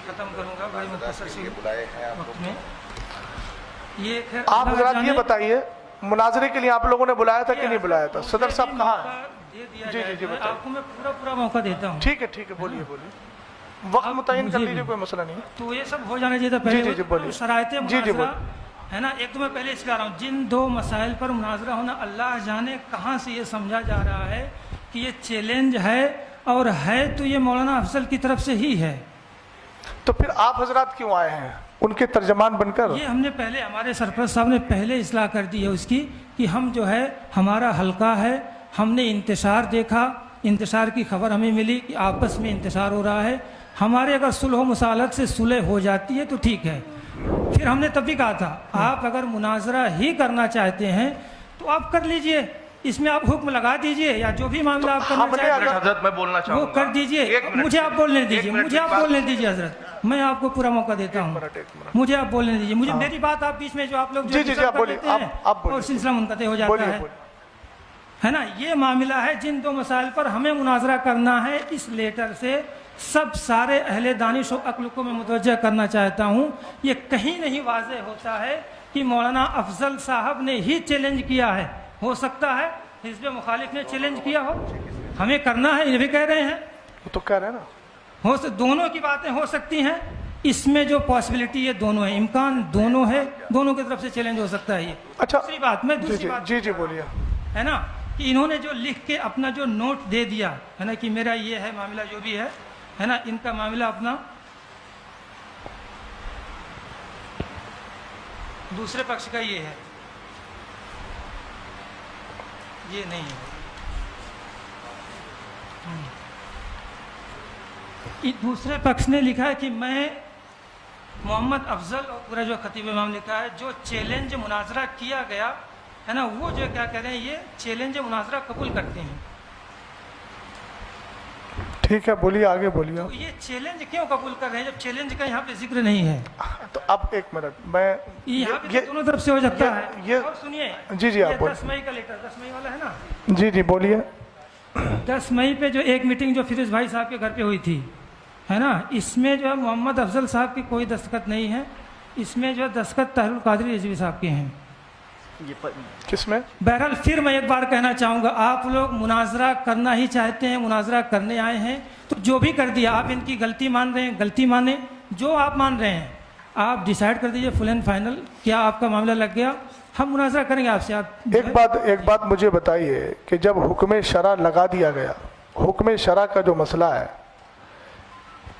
ختم کروں گا, بڑی مختصر سے وقت میں. آپ حضرات یہ بتائیے مناظرے کے لیے آپ لوگوں نے بلایا تھا کہ نہیں بلایا تھا؟ صدر صاحب کہاں ہیں؟ دے دیا جی جائے جی گا۔ بتائیے۔ آپ کو میں پورا موقع دیتا ہوں۔ ٹھیک ہے بولیے وقت متعین کر مجھے لیجیے، بھی۔ کوئی مسئلہ نہیں ہے۔ تو یہ سب ہو جانا چاہیے تھا پہلے۔ جی بولیے۔ شرائط جی مناظرہ ہے نا، ایک تو میں پہلے اس کا رہا ہوں، جن دو مسائل پر مناظرہ ہونا، اللہ جانے کہاں سے یہ سمجھا جا رہا ہے کہ یہ چیلنج ہے، اور ہے تو یہ مولانا افضل کی طرف سے ہی ہے۔ تو پھر آپ حضرات کیوں آئے ہیں ان کے ترجمان بن کر؟ یہ ہم نے پہلے، ہمارے سرپرست صاحب نے پہلے اصلاح کر دی ہے اس کی، کہ ہم جو ہے ہمارا حلقہ ہے، ہم نے انتشار دیکھا، انتشار کی خبر ہمیں ملی کہ آپس میں انتشار ہو رہا ہے، ہمارے اگر صلح و مصالحت سے صلح ہو جاتی ہے تو ٹھیک ہے۔ پھر ہم نے تب بھی کہا تھا آپ اگر مناظرہ ہی کرنا چاہتے ہیں تو آپ کر لیجئے، اس میں آپ حکم لگا دیجئے، یا جو بھی معاملہ آپ کرنا چاہتے ہیں حضرت میں بولنا چاہوں وہ گا، کر دیجئے۔ مجھے آپ بولنے دیجئے، مجھے آپ بولنے دیجئے حضرت، میں آپ کو پورا موقع دیتا ہوں، مجھے آپ بولنے دیجئے، مجھے میری بات آپ بیچ میں جو آپ لوگ جو جی آپ کر بولیے، دیتے ہیں آپ بولیے، اور سلسلہ منقطع ہو جاتا ہے نا۔ یہ معاملہ ہے جن دو مسائل پر ہمیں مناظرہ کرنا ہے، اس لیٹر سے سب سارے اہل دانش و عقل کو میں متوجہ کرنا چاہتا ہوں، یہ کہیں نہیں واضح ہوتا ہے کہ مولانا افضل صاحب نے ہی چیلنج کیا ہے۔ ہو سکتا ہے حزب مخالف نے چیلنج کیا ہو، ہمیں کرنا ہے، یہ بھی کہہ رہے ہیں، وہ تو کہہ رہے ہیں نا، دونوں کی باتیں ہو سکتی ہیں، اس میں جو پاسبلٹی ہے دونوں ہے، امکان دونوں ہے، دونوں کی طرف سے چیلنج ہو سکتا ہے۔ یہ اچھا دوسری بات، میں دوسری بات جی بولیے۔ ہے نا، کہ انہوں نے جو لکھ کے اپنا جو نوٹ دے دیا ہے نا کہ میرا یہ ہے معاملہ، جو بھی ہے نا، ان کا معاملہ اپنا دوسرے پکش کا یہ ہے، یہ نہیں ہے۔ دوسرے پکش نے لکھا ہے کہ میں محمد افضل، اور پورا جو خطیب امام لکھا ہے، جو چیلنج مناظرہ کیا گیا ہے نا، وہ جو کیا کہہ رہے ہیں، یہ چیلنج مناظرہ قبول کرتے ہیں۔ ٹھیک ہے بولیے، آگے بولیے۔ تو یہ چیلنج کیوں قبول کر رہے ہیں جب چیلنج کا یہاں پہ ذکر نہیں ہے؟ تو اب ایک منٹ، میں یہاں پہ دونوں طرف سے ہو سکتا ہے۔ یہ- اور سنیے، جی آپ بولیے۔ 10 مئی کا لیٹر، 10 مئی والا ہے نا، جی بولیے۔ 10 مئی پہ جو ایک میٹنگ جو فیروز بھائی صاحب کے گھر پہ ہوئی تھی ہے نا، اس میں جو ہے محمد افضل صاحب کی کوئی دستخط نہیں ہے، اس میں جو ہے دستخط طاہر القادری رضوی صاحب کے ہیں۔ کس میں؟ بہرحال پھر میں ایک بار کہنا چاہوں گا، آپ لوگ مناظرہ کرنا ہی چاہتے ہیں، مناظرہ کرنے آئے ہیں، تو جو بھی کر دیا، آپ ان کی غلطی مان رہے ہیں، غلطی مانیں، جو آپ مان رہے ہیں آپ ڈیسائیڈ کر دیجئے فل اینڈ فائنل، کیا آپ کا معاملہ لگ گیا، ہم مناظرہ کریں گے آپ سے۔ آپ ایک بات مجھے بتائیے کہ جب حکم شرع لگا دیا گیا، حکم شرع کا جو مسئلہ ہے،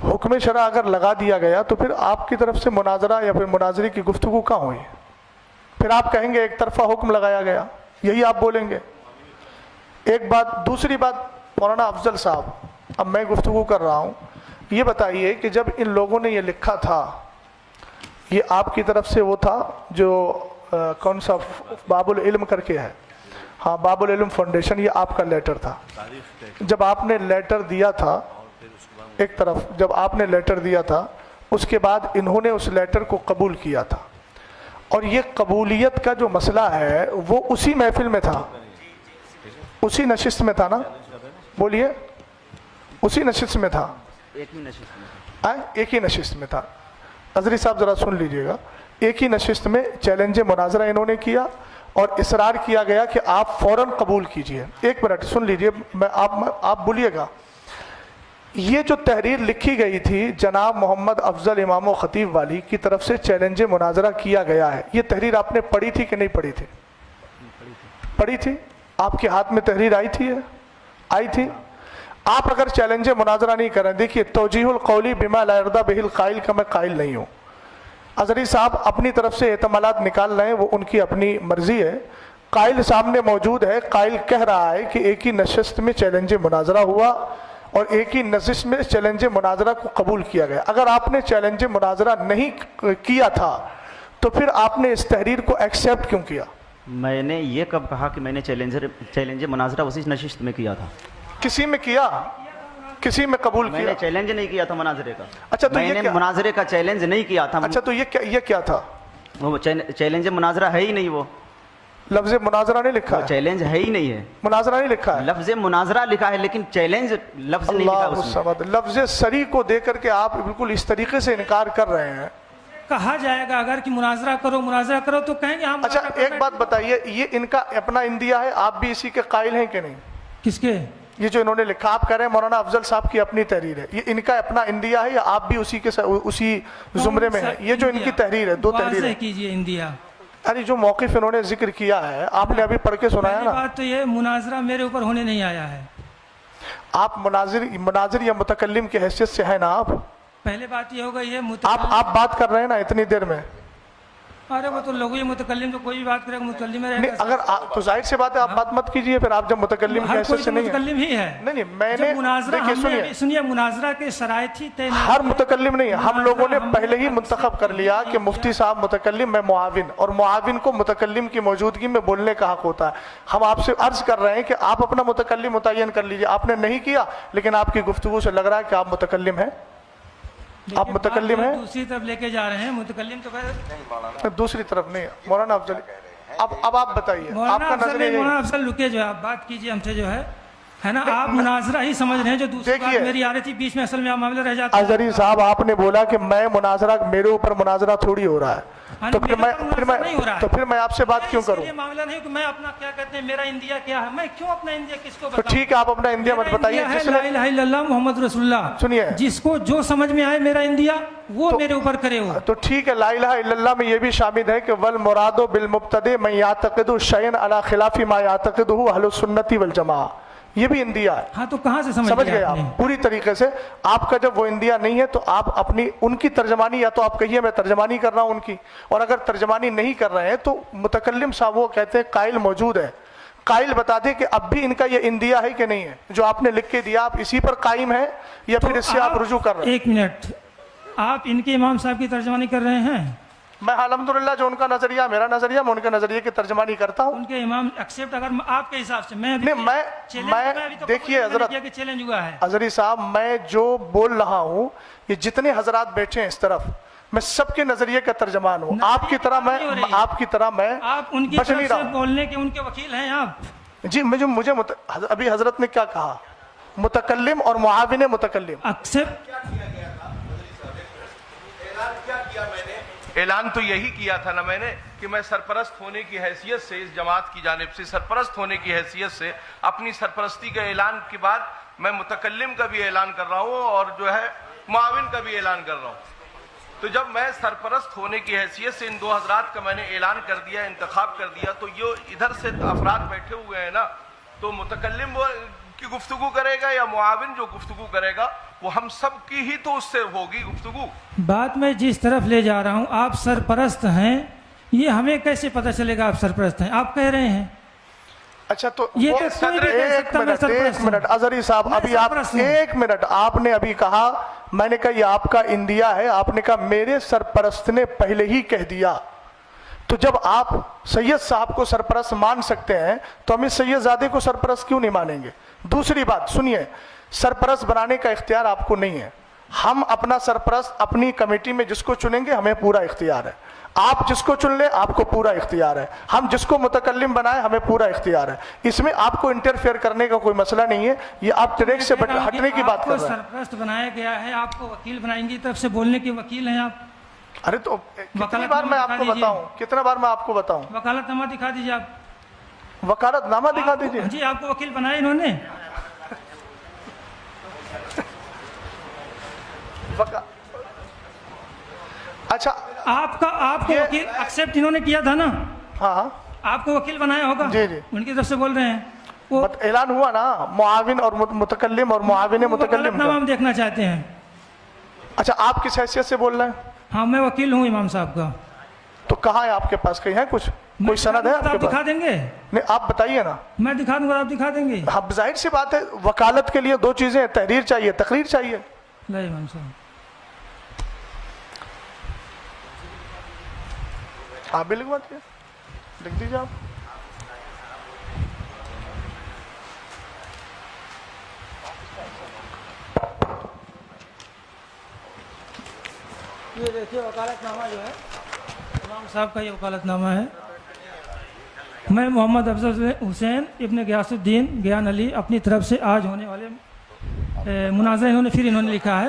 حکم شرع اگر لگا دیا گیا تو پھر آپ کی طرف سے مناظرہ یا پھر مناظرے کی گفتگو کہاں ہوئی؟ پھر آپ کہیں گے ایک طرفہ حکم لگایا گیا، یہی آپ بولیں گے۔ ایک بات، دوسری بات، مولانا افضل صاحب، اب میں گفتگو کر رہا ہوں، یہ بتائیے کہ جب ان لوگوں نے یہ لکھا تھا، یہ آپ کی طرف سے وہ تھا جو کون سا باب العلم کر کے ہے، ہاں باب العلم فاؤنڈیشن، یہ آپ کا لیٹر تھا۔ جب آپ نے لیٹر دیا تھا، ایک طرف جب آپ نے لیٹر دیا تھا، اس کے بعد انہوں نے اس لیٹر کو قبول کیا تھا، اور یہ قبولیت کا جو مسئلہ ہے وہ اسی محفل میں تھا، اسی نشست میں تھا نا، بولیے، اسی نشست میں تھا، ایک ہی نشست میں تھا۔ قادری صاحب ذرا سن لیجئے گا، ایک ہی نشست میں چیلنج مناظرہ انہوں نے کیا اور اصرار کیا گیا کہ آپ فوراً قبول کیجئے۔ ایک منٹ سن لیجئے، آپ بولیے گا۔ یہ جو تحریر لکھی گئی تھی جناب محمد افضل امام و خطیب والی کی طرف سے چیلنج مناظرہ کیا گیا ہے، یہ تحریر آپ نے پڑھی تھی کہ نہیں پڑھی تھی؟ پڑھی تھی؟ آپ کے ہاتھ میں تحریر آئی تھی؟ آئی تھی؟ آپ اگر چیلنج مناظرہ نہیں کریں، دیکھیے توجیہ القولی بما لا یرضی بہ القائل کا میں قائل نہیں ہوں۔ اظہری صاحب اپنی طرف سے احتمالات نکال رہے ہیں، وہ ان کی اپنی مرضی ہے۔ قائل سامنے موجود ہے، قائل کہہ رہا ہے کہ ایک ہی نشست میں چیلنج مناظرہ ہوا اور ایک ہی نشست میں چیلنج مناظرہ کو قبول کیا گیا۔ اگر آپ نے چیلنج مناظرہ نہیں کیا تھا تو پھر آپ نے اس تحریر کو ایکسیپٹ کیوں کیا؟ میں نے یہ کب کہا کہ میں نے چیلنج مناظرہ اسی نشست میں کیا تھا؟ کسی میں کیا، کسی میں قبول میں کیا؟ نے چیلنج نہیں کیا تھا مناظرے کا۔ اچھا تو میں نے مناظرے کا چیلنج نہیں کیا تھا۔ اچھا تو یہ کیا تھا؟ وہ چیلنج مناظرہ ہے ہی نہیں، وہ لفظ مناظرہ نہیں لکھا ہے، چیلنج ہے ہی نہیں ہے، مناظرہ نہیں لکھا ہے۔ لفظ مناظرہ لکھا ہے لیکن چیلنج لفظ نہیں لکھا اللہ اس میں۔ الصمد، لفظ سری کو دے کر کے آپ بالکل اس طریقے سے انکار کر رہے ہیں کہا جائے گا اگر کہ مناظرہ کرو تو کہیں گے ہم اچھا ایک بات بتائیے، یہ ان کا اپنا اندیا ہے، آپ بھی اسی کے قائل ہیں کہ نہیں؟ کس کے؟ یہ جو انہوں نے لکھا، آپ کہہ رہے ہیں مولانا افضل صاحب کی اپنی تحریر ہے، یہ ان کا اپنا اندیا ہے یا آپ بھی اسی زمرے میں ہیں؟ یہ جو ان کی تحریر ہے، دو تحریر ہے، واضح کیجئے اندیا۔ ارے جو موقف انہوں نے ذکر کیا ہے آپ نے ابھی پڑھ کے سنایا پہلی نا، بات تو یہ مناظرہ میرے اوپر ہونے نہیں آیا ہے۔ آپ مناظر یا متکلم کی حیثیت سے ہیں نا آپ؟ پہلے بات یہ ہوگا یہ آپ بات کر رہے ہیں نا اتنی دیر میں؟ ارے وہ تو لوگ یہ متکلم تو کوئی بھی بات کرے گا، متکلم میں رہے نہیں، گا۔ اگر تو ظاہر سی بات ہے آپ بات مت کیجئے، پھر آپ جب متکلم کی ہر حیثیت کوئی سے تو نہیں ہیں۔ متکلم ہی ہے۔ نہیں میں نے مناظرہ دیکھیے سنیے مناظرہ کے شرائط ہی طے نہیں۔ ہر متکلم نہیں، ہم لوگوں نے پہلے ہی منتخب کر لیا کہ مفتی صاحب متکلم، میں معاون، اور معاون کو متکلم کی موجودگی میں بولنے کا حق ہوتا ہے۔ ہم آپ سے عرض کر رہے ہیں کہ آپ اپنا متکلم متعین کر لیجئے، آپ نے نہیں کیا، لیکن آپ کی گفتگو سے لگ رہا ہے کہ آپ متکلم ہیں، آپ متکلم ہیں۔ دوسری طرف لے کے جا رہے ہیں، متکلم تو دوسری طرف نہیں، مولانا افضل اب آپ بتائیے، آپ کا نظریہ مولانا یہی افضل رکے، جو آپ بات کیجئے ہم سے، جو ہے نا، آپ مناظرہ ہی سمجھ رہے ہیں، جو دوسری بات دیکھیے، میری آ رہی تھی بیچ میں، اصل میں آپ معاملہ رہ جاتا ہے۔ اظہری صاحب آپ نے بولا کہ میں مناظرہ، میرے اوپر مناظرہ تھوڑی ہو رہا ہے، تو پھر میں آپ سے بات کیوں کروں؟ یہ معاملہ نہیں کہ میں اپنا کیا کہتے ہیں میرا اندیا کیا ہے، میں کیوں اپنا اندیا کس کو تو بتاؤں؟ ٹھیک ہے آپ اپنا اندیا مت بتائیے، میرا جس اندیا نے ہے لا الہ الا اللہ محمد رسول اللہ، سنیے، جس کو جو سمجھ میں آئے میرا اندیا وہ میرے اوپر کرے ہو۔ تو ٹھیک ہے، لا الہ الا اللہ میں یہ بھی شامل ہے کہ والمراد بالمبتدع من یعتقد شیئا علی خلاف ما یعتقدہ اہل السنت والجماعہ، یہ بھی اندیا ہے۔ ہاں تو کہاں سے سمجھ سمجھ گئے گئے آپ آپ نے؟ پوری طریقے سے؟ آپ کا جب وہ اندیا نہیں ہے تو آپ اپنی ان کی ترجمانی، یا تو آپ کہیے میں ترجمانی کر رہا ہوں ان کی، اور اگر ترجمانی نہیں کر رہے ہیں تو متکلم صاحب وہ کہتے ہیں قائل موجود ہے، قائل بتا دے کہ اب بھی ان کا یہ اندیا ہے کہ نہیں ہے، جو آپ نے لکھ کے دیا آپ اسی پر قائم ہیں یا پھر اس سے آپ رجوع کر رہے ہیں؟ ایک منٹ، آپ ان کے امام صاحب کی ترجمانی کر رہے ہیں؟ میں الحمدللہ جو ان کا نظریہ میرا نظریہ، میں ان کے نظریے کی ترجمانی کرتا ہوں۔ ان کے امام ایکسپٹ اگر آپ کے حساب سے دیکھیے حضرت چیلنج ہوا ہے اظہری صاحب، میں جو بول رہا ہوں، یہ جتنے حضرات بیٹھے ہیں اس طرف، میں سب کے نظریے کا ترجمان ہوں، آپ کی طرح میں آپ ان کی بچ نہیں طرف رہا سے ہوں۔ بولنے کے ان کے وکیل ہیں آپ؟ جی مجھے ابھی حضرت نے کیا کہا، متکلم اور معاون متکلم، ایکسپٹ اعلان تو یہی کیا تھا نا میں نے کہ میں سرپرست ہونے کی حیثیت سے، اس جماعت کی جانب سے سرپرست ہونے کی حیثیت سے اپنی سرپرستی کے اعلان کے بعد میں متکلم کا بھی اعلان کر رہا ہوں اور جو ہے معاون کا بھی اعلان کر رہا ہوں۔ تو جب میں سرپرست ہونے کی حیثیت سے ان دو حضرات کا میں نے اعلان کر دیا، انتخاب کر دیا، تو یہ ادھر سے افراد بیٹھے ہوئے ہیں نا، تو متکلم وہ کی گفتگو کرے گا یا معاون جو گفتگو کرے گا، وہ ہم سب کی ہی تو اس سے ہوگی گفتگو۔ بات میں جس طرف لے جا رہا ہوں، آپ سرپرست ہیں، یہ ہمیں کیسے پتہ چلے گا آپ سرپرست ہیں؟ آپ کہہ رہے ہیں۔ اچھا تو یہ تو کوئی بھی کہہ سکتا ہے میں سرپرست ہوں۔ ایک منٹ اظہری صاحب، ابھی آپ ایک منٹ، آپ نے ابھی کہا، میں نے کہا یہ آپ کا اندیا ہے، آپ نے کہا میرے سرپرست نے پہلے ہی کہہ دیا، تو جب آپ سید صاحب کو سرپرست مان سکتے ہیں تو ہم اس سید زادے کو سرپرست کیوں نہیں مانیں گے؟ دوسری بات سنیے، سرپرست بنانے کا اختیار آپ کو نہیں ہے، ہم اپنا سرپرست اپنی کمیٹی میں جس کو چنیں گے ہمیں پورا اختیار ہے، آپ جس کو چن لیں آپ کو پورا اختیار ہے، ہم جس کو متکلم بنائیں ہمیں پورا اختیار ہے، اس میں آپ کو انٹرفیئر کرنے کا کوئی مسئلہ نہیں ہے، یہ آپ ٹریک سے ہٹنے کی بات کر رہے ہیں۔ سرپرست بنایا گیا ہے، آپ کو وکیل بنائیں گے، طرف سے بولنے کے وکیل ہیں آپ۔ ارے تو کتنی بار میں آپ کو بتاؤں، کتنا بار میں آپ کو بتاؤں؟ وکالت نامہ دکھا دیجیے آپ۔ وکالت نامہ دکھا دیجیے؟ جی آپ کو وکیل بنایا انہوں نے۔ اچھا آپ کو وکیل ایکسپٹ انہوں نے کیا تھا نا؟ ہاں آپ کو وکیل بنایا ہوگا؟ جی جی ان کی طرف سے بول رہے ہیں، وہ اعلان ہوا نا معاون اور متکلم اور معاون متکلم نام کا۔ ہم دیکھنا چاہتے ہیں۔ اچھا آپ کس حیثیت سے بول رہے ہیں؟ ہاں میں وکیل ہوں امام صاحب کا۔ تو کہاں ہے آپ کے پاس، کہیں ہے کچھ، کوئی سند ہے آپ کے آپ پاس؟ دکھا دیں گے؟ نہیں آپ بتائیے نا۔ میں دکھا دوں گا، آپ دکھا دیں گے؟ ہاں ظاہر سی بات ہے، وکالت کے لیے دو چیزیں، تحریر چاہیے، تقریر چاہیے۔ نہیں امام صاحب، آپ بھی لکھوا دیجیے، لکھ دیجیے آپ۔ یہ دیکھیے وکالت نامہ جو ہے امام صاحب کا، یہ وکالت نامہ ہے۔ میں محمد افضل حسین ابن غیاث الدین گیان علی اپنی طرف سے آج ہونے والے مناظرے انہوں نے لکھا ہے۔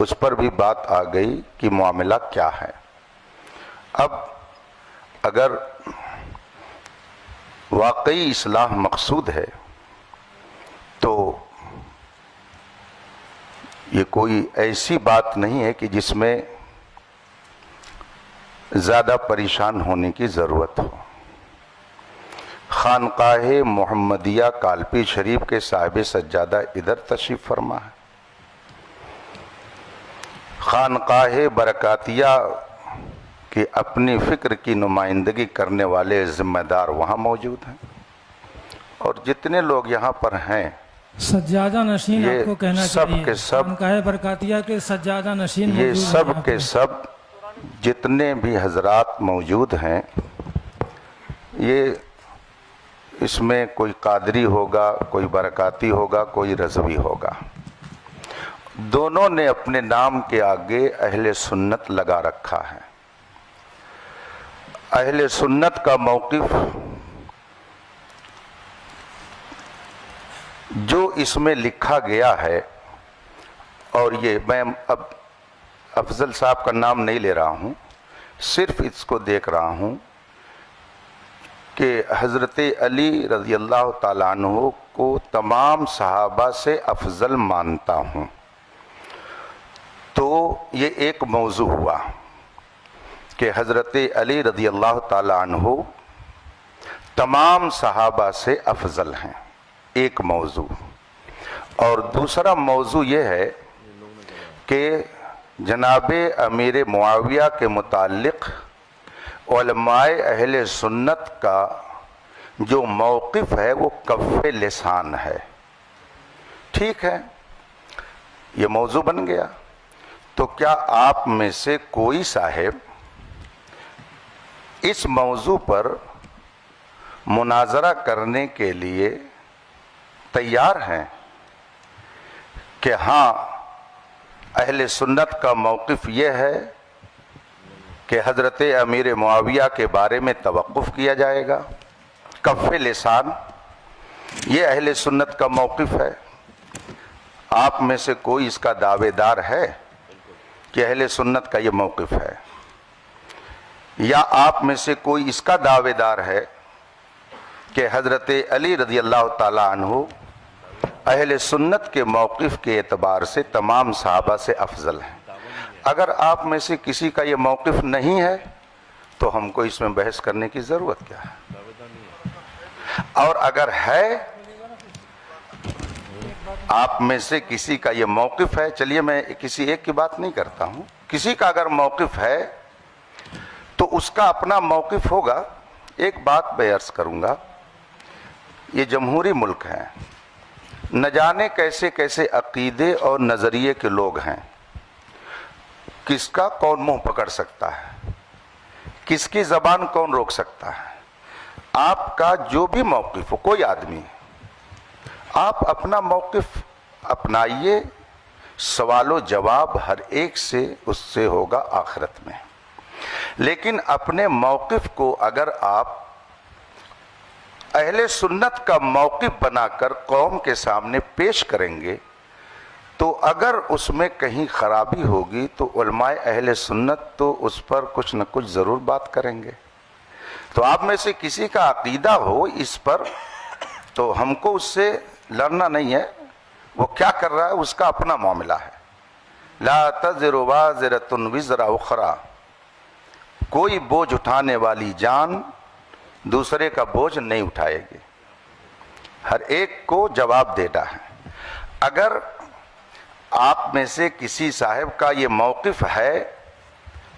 اس پر بھی بات آ گئی کہ معاملہ کیا ہے۔ اب اگر واقعی اصلاح مقصود ہے تو یہ کوئی ایسی بات نہیں ہے کہ جس میں زیادہ پریشان ہونے کی ضرورت ہو۔ خانقاہ محمدیہ کالپی شریف کے صاحب سجادہ ادھر تشریف فرما ہے، خانقاہ برکاتیہ کہ اپنی فکر کی نمائندگی کرنے والے ذمہ دار وہاں موجود ہیں، اور جتنے لوگ یہاں پر ہیں سجادہ نشین یہ آپ کو کہنا سب چاہیے، کے سب خانقاہ برکاتیہ کے سجادہ نشین یہ موجود ہیں سب یہاں کے پہ۔ سب جتنے بھی حضرات موجود ہیں، یہ اس میں کوئی قادری ہوگا، کوئی برکاتی ہوگا، کوئی رضوی ہوگا، دونوں نے اپنے نام کے آگے اہل سنت لگا رکھا ہے۔ اہل سنت کا موقف جو اس میں لکھا گیا ہے، اور یہ میں اب افضل صاحب کا نام نہیں لے رہا ہوں، صرف اس کو دیکھ رہا ہوں کہ حضرت علی رضی اللہ تعالیٰ عنہ کو تمام صحابہ سے افضل مانتا ہوں، تو یہ ایک موضوع ہوا کہ حضرت علی رضی اللہ تعالیٰ عنہ تمام صحابہ سے افضل ہیں، ایک موضوع۔ اور دوسرا موضوع یہ ہے کہ جناب امیر معاویہ کے متعلق علماء اہل سنت کا جو موقف ہے وہ کف لسان ہے۔ ٹھیک ہے، یہ موضوع بن گیا، تو کیا آپ میں سے کوئی صاحب اس موضوع پر مناظرہ کرنے کے لیے تیار ہیں کہ ہاں اہل سنت کا موقف یہ ہے کہ حضرت امیر معاویہ کے بارے میں توقف کیا جائے گا، کف لسان، یہ اہل سنت کا موقف ہے؟ آپ میں سے کوئی اس کا دعوے دار ہے کہ اہل سنت کا یہ موقف ہے؟ یا آپ میں سے کوئی اس کا دعوے دار ہے کہ حضرت علی رضی اللہ تعالیٰ عنہ اہل سنت کے موقف کے اعتبار سے تمام صحابہ سے افضل ہیں؟ اگر آپ میں سے کسی کا یہ موقف نہیں ہے تو ہم کو اس میں بحث کرنے کی ضرورت کیا ہے؟ اور اگر ہے آپ میں سے کسی کا یہ موقف ہے، چلیے میں کسی ایک کی بات نہیں کرتا ہوں، کسی کا اگر موقف ہے تو اس کا اپنا موقف ہوگا۔ ایک بات میں عرض کروں گا، یہ جمہوری ملک ہے، نہ جانے کیسے کیسے عقیدے اور نظریے کے لوگ ہیں، کس کا کون منہ پکڑ سکتا ہے، کس کی زبان کون روک سکتا ہے؟ آپ کا جو بھی موقف ہو، کوئی آدمی، آپ اپنا موقف اپنائیے، سوال و جواب ہر ایک سے اس سے ہوگا آخرت میں۔ لیکن اپنے موقف کو اگر آپ اہل سنت کا موقف بنا کر قوم کے سامنے پیش کریں گے تو اگر اس میں کہیں خرابی ہوگی تو علماء اہل سنت تو اس پر کچھ نہ کچھ ضرور بات کریں گے۔ تو آپ میں سے کسی کا عقیدہ ہو اس پر تو ہم کو اس سے لڑنا نہیں ہے، وہ کیا کر رہا ہے اس کا اپنا معاملہ ہے۔ لا تزر وازرۃ وزر اخری، کوئی بوجھ اٹھانے والی جان دوسرے کا بوجھ نہیں اٹھائے گی، ہر ایک کو جواب دینا ہے۔ اگر آپ میں سے کسی صاحب کا یہ موقف ہے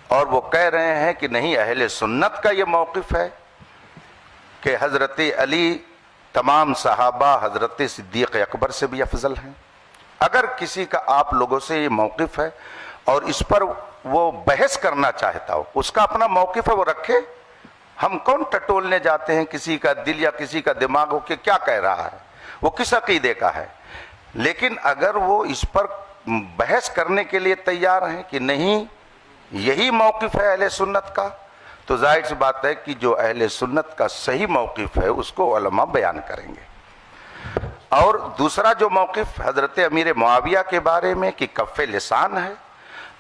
اور وہ کہہ رہے ہیں کہ نہیں اہل سنت کا یہ موقف ہے کہ حضرت علی تمام صحابہ حضرت صدیق اکبر سے بھی افضل ہیں، اگر کسی کا آپ لوگوں سے یہ موقف ہے اور اس پر وہ بحث کرنا چاہتا ہو، اس کا اپنا موقف ہے، وہ رکھے۔ ہم کون ٹٹولنے جاتے ہیں کسی کا دل یا کسی کا دماغ ہو کہ کیا کہہ رہا ہے، وہ کس عقیدے کا ہے؟ لیکن اگر وہ اس پر بحث کرنے کے لیے تیار ہیں کہ نہیں یہی موقف ہے اہل سنت کا، تو ظاہر سی بات ہے کہ جو اہل سنت کا صحیح موقف ہے اس کو علماء بیان کریں گے۔ اور دوسرا جو موقف حضرت امیر معاویہ کے بارے میں کہ کف لسان ہے،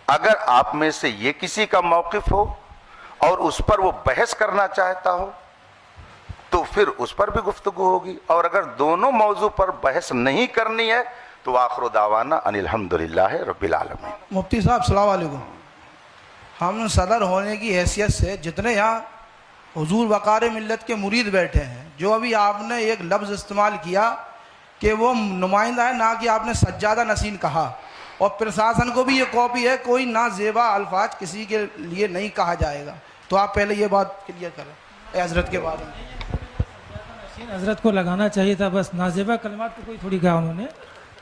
اگر آپ میں سے یہ کسی کا موقف ہو اور اس پر وہ بحث کرنا چاہتا ہو تو پھر اس پر بھی گفتگو ہوگی، اور اگر دونوں موضوع پر بحث نہیں کرنی ہے تو آخر دعوانا ان الحمدللہ رب العالمین۔ مفتی صاحب السلام علیکم، ہم صدر ہونے کی حیثیت سے جتنے یہاں حضور وقار ملت کے مرید بیٹھے ہیں، جو ابھی آپ نے ایک لفظ استعمال کیا کہ وہ نمائندہ ہے، نہ کہ آپ نے سجادہ نشین کہا، اور پرشاسن کو بھی یہ کاپی ہے، کوئی نہ زیبا الفاظ کسی کے لیے نہیں کہا جائے گا، تو آپ پہلے یہ بات کلیئر کریں اے حضرت کے بارے میں۔ حضرت کو لگانا چاہیے تھا، بس نازیبہ کلمات کو کوئی تھوڑی کہا انہوں نے،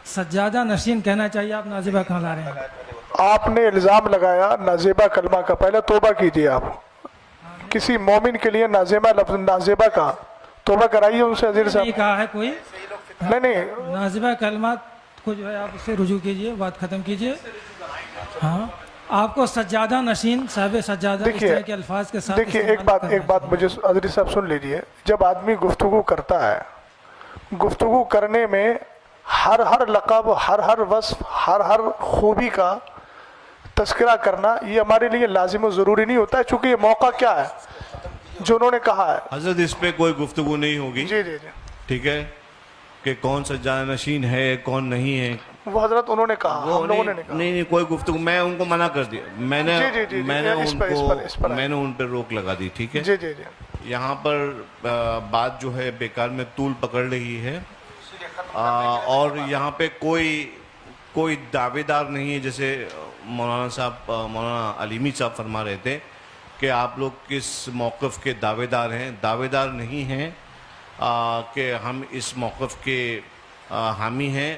سجادہ نشین کہنا چاہیے، آپ نازیبہ کہاں لا رہے ہیں؟ آپ نے الزام لگایا نازیبہ کلمہ کا، پہلے توبہ کیجیے، آپ کسی مومن کے لیے نازیبہ لفظ نازیبہ کا توبہ کرائیے ان سے حضرت صاحب۔ نہیں کہا ہے کوئی، نہیں نازیبہ کلمات کو جو ہے آپ اس سے رجوع کیجئے، بات ختم کیجئے۔ ہاں آپ کو سجادہ نشین، صاحب سجادہ اس طرح کے الفاظ کے ساتھ دیکھیے ایک بات مجھے حضرت صاحب سن لیجئے، جب آدمی گفتگو کرتا ہے، گفتگو کرنے میں ہر لقب، ہر وصف، ہر خوبی کا تذکرہ کرنا یہ ہمارے لیے لازم و ضروری نہیں ہوتا ہے، چونکہ یہ موقع کیا ہے جو انہوں نے کہا ہے۔ حضرت اس پہ کوئی گفتگو نہیں ہوگی، جی ٹھیک ہے، کہ کون سجادہ نشین ہے کون نہیں ہے، وہ حضرت انہوں نے کہا، ہم لوگوں نے نہیں کہا۔ نہیں کوئی گفتگو، میں ان کو منع کر دیا، میں نے ان پہ روک لگا دی، ٹھیک ہے۔ جی جی جی یہاں پر بات جو ہے بیکار میں طول پکڑ رہی ہے، اور یہاں پہ کوئی دعوے دار نہیں ہے، جیسے مولانا علیمی صاحب فرما رہے تھے کہ آپ لوگ کس موقف کے دعوے دار ہیں، دعوے دار نہیں ہیں کہ ہم اس موقف کے حامی ہیں۔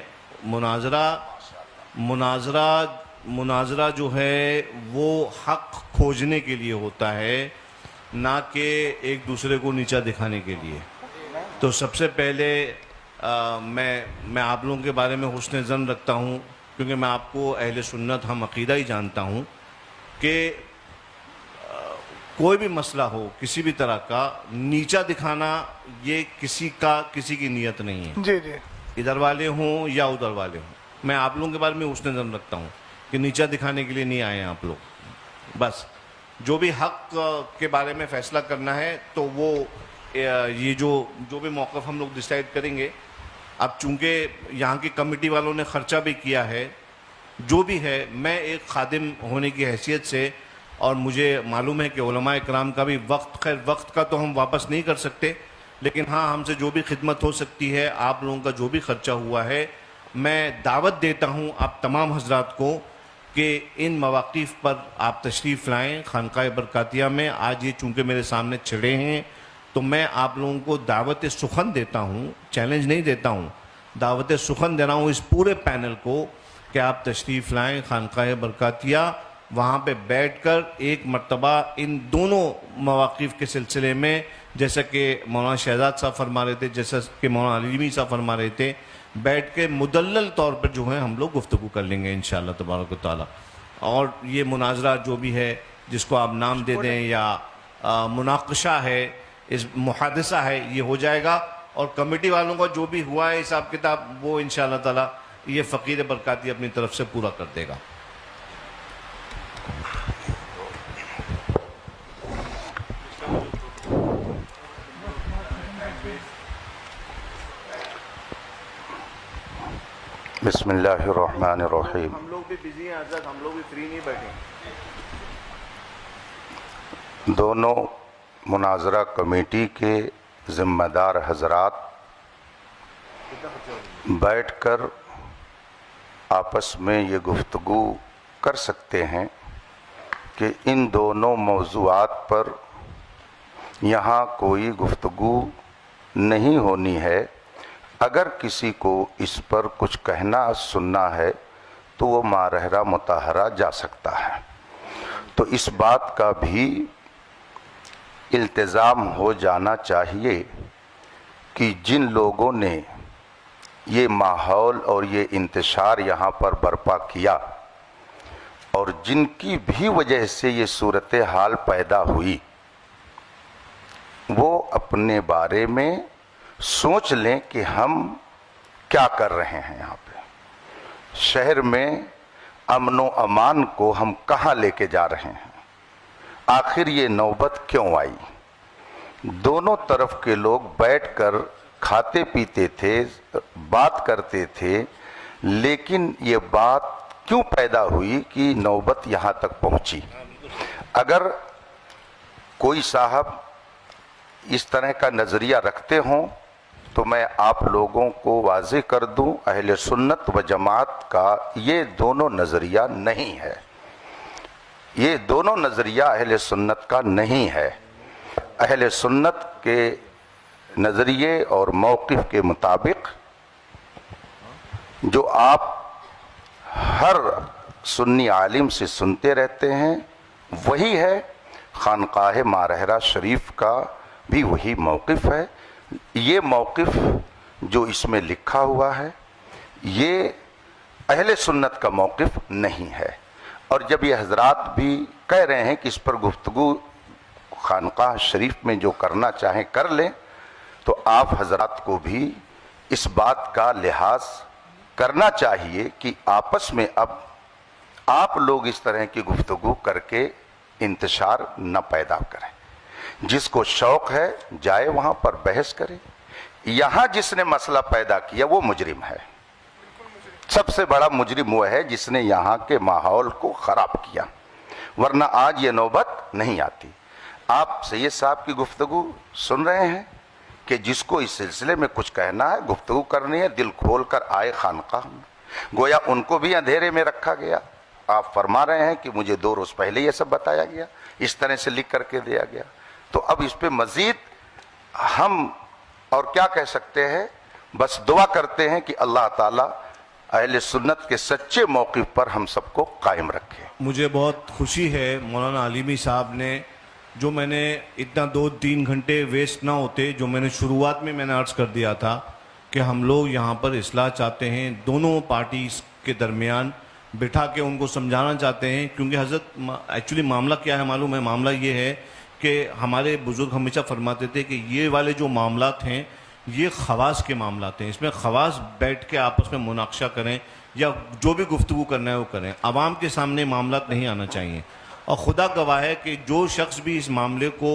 مناظرہ جو ہے وہ حق کھوجنے کے لیے ہوتا ہے، نہ کہ ایک دوسرے کو نیچا دکھانے کے لیے۔ تو سب سے پہلے میں آپ لوگوں کے بارے میں حسن ظن رکھتا ہوں، کیونکہ میں آپ کو اہل سنت ہم عقیدہ ہی جانتا ہوں کہ کوئی بھی مسئلہ ہو کسی بھی طرح کا نیچا دکھانا یہ کسی کی نیت نہیں ہے، جی جی ادھر والے ہوں یا ادھر والے ہوں۔ میں آپ لوگوں کے بارے میں حسن ظن رکھتا ہوں کہ نیچا دکھانے کے لیے نہیں آئے ہیں آپ لوگ، بس جو بھی حق کے بارے میں فیصلہ کرنا ہے تو وہ یہ جو بھی موقف ہم لوگ ڈیسائیڈ کریں گے۔ اب چونکہ یہاں کی کمیٹی والوں نے خرچہ بھی کیا ہے، جو بھی ہے، میں ایک خادم ہونے کی حیثیت سے، اور مجھے معلوم ہے کہ علماء کرام کا بھی وقت کا تو ہم واپس نہیں کر سکتے، لیکن ہاں ہم سے جو بھی خدمت ہو سکتی ہے، آپ لوگوں کا جو بھی خرچہ ہوا ہے، میں دعوت دیتا ہوں آپ تمام حضرات کو کہ ان مواقف پر آپ تشریف لائیں خانقاہ برکاتیہ میں۔ آج یہ چونکہ میرے سامنے چھڑے ہیں تو میں آپ لوگوں کو دعوت سخن دیتا ہوں، چیلنج نہیں دیتا ہوں، دعوت سخن دے رہا ہوں اس پورے پینل کو کہ آپ تشریف لائیں خانقاہ برکاتیہ، وہاں پہ بیٹھ کر ایک مرتبہ ان دونوں مواقف کے سلسلے میں، جیسا کہ مولانا شہزاد صاحب فرما رہے تھے، جیسا کہ مولانا علیمی صاحب فرما رہے تھے، بیٹھ کے مدلل طور پر جو ہے ہم لوگ گفتگو کر لیں گے انشاءاللہ تبارک و تعالیٰ۔ اور یہ مناظرہ جو بھی ہے، جس کو آپ نام دے دیں یا مناقشہ ہے، اس محادثہ ہے، یہ ہو جائے گا، اور کمیٹی والوں کا جو بھی ہوا ہے حساب کتاب وہ انشاءاللہ تعالیٰ یہ فقیر برکاتی اپنی طرف سے پورا کر دے گا۔ بسم اللہ الرحمن الرحیم۔ ہم لوگ بھی بزی ہیں حضرت، ہم لوگ بھی فری نہیں بیٹھے۔ دونوں مناظرہ کمیٹی کے ذمہ دار حضرات بیٹھ کر آپس میں یہ گفتگو کر سکتے ہیں کہ ان دونوں موضوعات پر یہاں کوئی گفتگو نہیں ہونی ہے۔ اگر کسی کو اس پر کچھ کہنا سننا ہے تو وہ مارحرہ مطہرہ جا سکتا ہے۔ تو اس بات کا بھی التزام ہو جانا چاہیے کہ جن لوگوں نے یہ ماحول اور یہ انتشار یہاں پر برپا کیا اور جن کی بھی وجہ سے یہ صورتحال پیدا ہوئی، وہ اپنے بارے میں سوچ لیں کہ ہم کیا کر رہے ہیں۔ یہاں پہ شہر میں امن و امان کو ہم کہاں لے کے جا رہے ہیں؟ آخر یہ نوبت کیوں آئی؟ دونوں طرف کے لوگ بیٹھ کر کھاتے پیتے تھے، بات کرتے تھے، لیکن یہ بات کیوں پیدا ہوئی کہ نوبت یہاں تک پہنچی؟ اگر کوئی صاحب اس طرح کا نظریہ رکھتے ہوں تو میں آپ لوگوں کو واضح کر دوں، اہل سنت و جماعت کا یہ دونوں نظریہ نہیں ہے، یہ دونوں نظریہ اہل سنت کا نہیں ہے۔ اہل سنت کے نظریے اور موقف کے مطابق جو آپ ہر سنی عالم سے سنتے رہتے ہیں وہی ہے، خانقاہ مارہرہ شریف کا بھی وہی موقف ہے۔ یہ موقف جو اس میں لکھا ہوا ہے یہ اہل سنت کا موقف نہیں ہے، اور جب یہ حضرات بھی کہہ رہے ہیں کہ اس پر گفتگو خانقاہ شریف میں جو کرنا چاہیں کر لیں، تو آپ حضرات کو بھی اس بات کا لحاظ کرنا چاہیے کہ آپس میں اب آپ لوگ اس طرح کی گفتگو کر کے انتشار نہ پیدا کریں۔ جس کو شوق ہے جائے وہاں پر بحث کرے۔ یہاں جس نے مسئلہ پیدا کیا وہ مجرم ہے، سب سے بڑا مجرم وہ ہے جس نے یہاں کے ماحول کو خراب کیا، ورنہ آج یہ نوبت نہیں آتی۔ آپ سید صاحب کی گفتگو سن رہے ہیں کہ جس کو اس سلسلے میں کچھ کہنا ہے، گفتگو کرنی ہے، دل کھول کر آئے خانقاہ میں۔ گویا ان کو بھی اندھیرے میں رکھا گیا۔ آپ فرما رہے ہیں کہ مجھے 2 روز پہلے یہ سب بتایا گیا، اس طرح سے لکھ کر کے دیا گیا، تو اب اس پہ مزید ہم اور کیا کہہ سکتے ہیں؟ بس دعا کرتے ہیں کہ اللہ تعالیٰ اہل سنت کے سچے موقف پر ہم سب کو قائم رکھے۔ مجھے بہت خوشی ہے مولانا علیمی صاحب نے، جو میں نے اتنا 2-3 گھنٹے ویسٹ نہ ہوتے، جو میں نے شروعات میں نے عرض کر دیا تھا کہ ہم لوگ یہاں پر اصلاح چاہتے ہیں، دونوں پارٹیز کے درمیان بٹھا کے ان کو سمجھانا چاہتے ہیں، کیونکہ حضرت ایکچولی معاملہ کیا ہے معلوم ہے؟ معاملہ یہ ہے کہ ہمارے بزرگ ہمیشہ فرماتے تھے کہ یہ والے جو معاملات ہیں یہ خواص کے معاملات ہیں، اس میں خواص بیٹھ کے آپس میں مناقشہ کریں یا جو بھی گفتگو کرنا ہے وہ کریں، عوام کے سامنے معاملات نہیں آنا چاہیے۔ اور خدا گواہ ہے کہ جو شخص بھی اس معاملے کو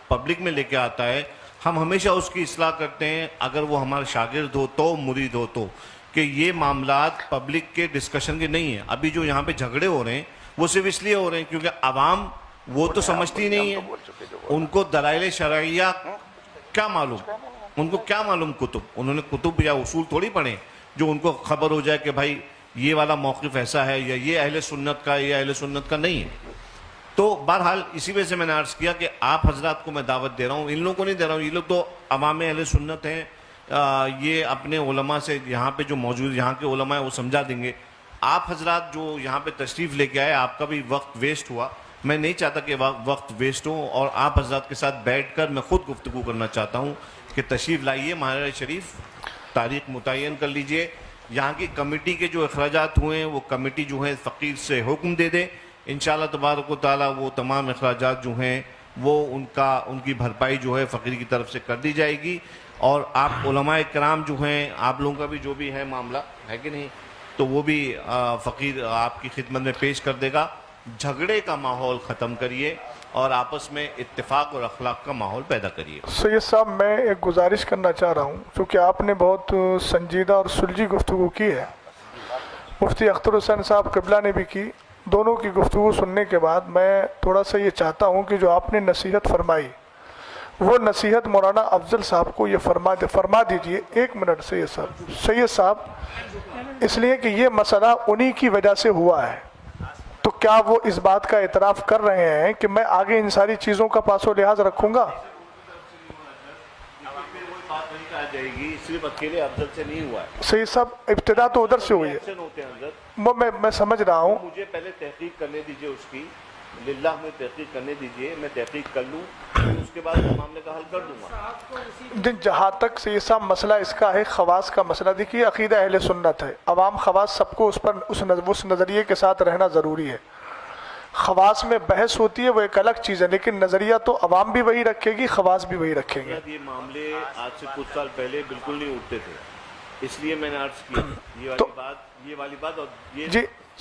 پبلک میں لے کے آتا ہے، ہم ہمیشہ اس کی اصلاح کرتے ہیں، اگر وہ ہمارا شاگرد ہو تو، مرید ہو تو، کہ یہ معاملات پبلک کے ڈسکشن کے نہیں ہیں۔ ابھی جو یہاں پہ جھگڑے ہو رہے ہیں وہ صرف اس لیے ہو رہے ہیں کیونکہ عوام وہ تو سمجھتی نہیں ہے، ان کو دلائل شرعیہ کیا معلوم، ان کو کیا معلوم کتب، انہوں نے کتب یا اصول تھوڑی پڑھے جو ان کو خبر ہو جائے کہ بھائی یہ والا موقف ایسا ہے یا یہ اہل سنت کا یا اہل سنت کا نہیں ہے۔ تو بہرحال اسی وجہ سے میں نے عرض کیا کہ آپ حضرات کو میں دعوت دے رہا ہوں، ان لوگوں کو نہیں دے رہا ہوں، یہ لوگ تو عوام اہل سنت ہیں، یہ اپنے علماء سے یہاں پہ جو موجود یہاں کے علماء ہیں وہ سمجھا دیں گے۔ آپ حضرات جو یہاں پہ تشریف لے کے آئے، آپ کا بھی وقت ویسٹ ہوا، میں نہیں چاہتا کہ وقت ویسٹ ہو، اور آپ حضرات کے ساتھ بیٹھ کر میں خود گفتگو کرنا چاہتا ہوں کہ تشریف لائیے مارہرہ شریف، تاریخ متعین کر لیجئے، یہاں کی کمیٹی کے جو اخراجات ہوئے ہیں وہ کمیٹی جو ہے فقیر سے حکم دے دے، انشاءاللہ تبارک و تعالیٰ وہ تمام اخراجات جو ہیں وہ ان کی بھرپائی جو ہے فقیر کی طرف سے کر دی جائے گی، اور آپ علماء کرام جو ہیں، آپ لوگوں کا بھی جو بھی ہے معاملہ ہے کہ نہیں، تو وہ بھی فقیر آپ کی خدمت میں پیش کر دے گا۔ جھگڑے کا ماحول ختم کریے اور آپس میں اتفاق اور اخلاق کا ماحول پیدا کریے۔ سید صاحب میں ایک گزارش کرنا چاہ رہا ہوں، چونکہ آپ نے بہت سنجیدہ اور سلجھی گفتگو کی ہے، مفتی اختر حسین صاحب قبلہ نے بھی کی، دونوں کی گفتگو سننے کے بعد میں تھوڑا سا یہ چاہتا ہوں کہ جو آپ نے نصیحت فرمائی وہ نصیحت مولانا افضل صاحب کو یہ فرما دیجئے۔ 1 منٹ سید صاحب، اس لیے کہ یہ مسئلہ انہی کی وجہ سے ہوا ہے، تو کیا وہ اس بات کا اعتراف کر رہے ہیں کہ میں آگے ان ساری چیزوں کا پاس و لحاظ رکھوں گا؟ جائے گی، صرف اکیلے افضل سے نہیں ہوا ہے سید صاحب، ابتدا تو ادھر سے ہوئی ہے، میں سمجھ رہا ہوں، مجھے پہلے تحقیق کرنے دیجئے، اس کی للہ میں تحقیق کرنے دیجئے، میں تحقیق کر لوں، اس کے بعد معاملے کا حل کر دوں گا۔ جہاں تک سید صاحب مسئلہ اس کا ہے خواص کا مسئلہ، دیکھیے عقیدہ اہل سنت ہے، عوام خواص سب کو اس نظریے کے ساتھ رہنا ضروری ہے۔ خواص میں بحث ہوتی ہے وہ ایک الگ چیز ہے، لیکن نظریہ تو عوام بھی وہی رکھے گی، خواص بھی وہی رکھیں گے۔ یہ معاملے آج سے کچھ سال پہلے بالکل نہیں اٹھتے تھے، اس لیے میں نے عرض کیا یہ والی بات اور یہ جی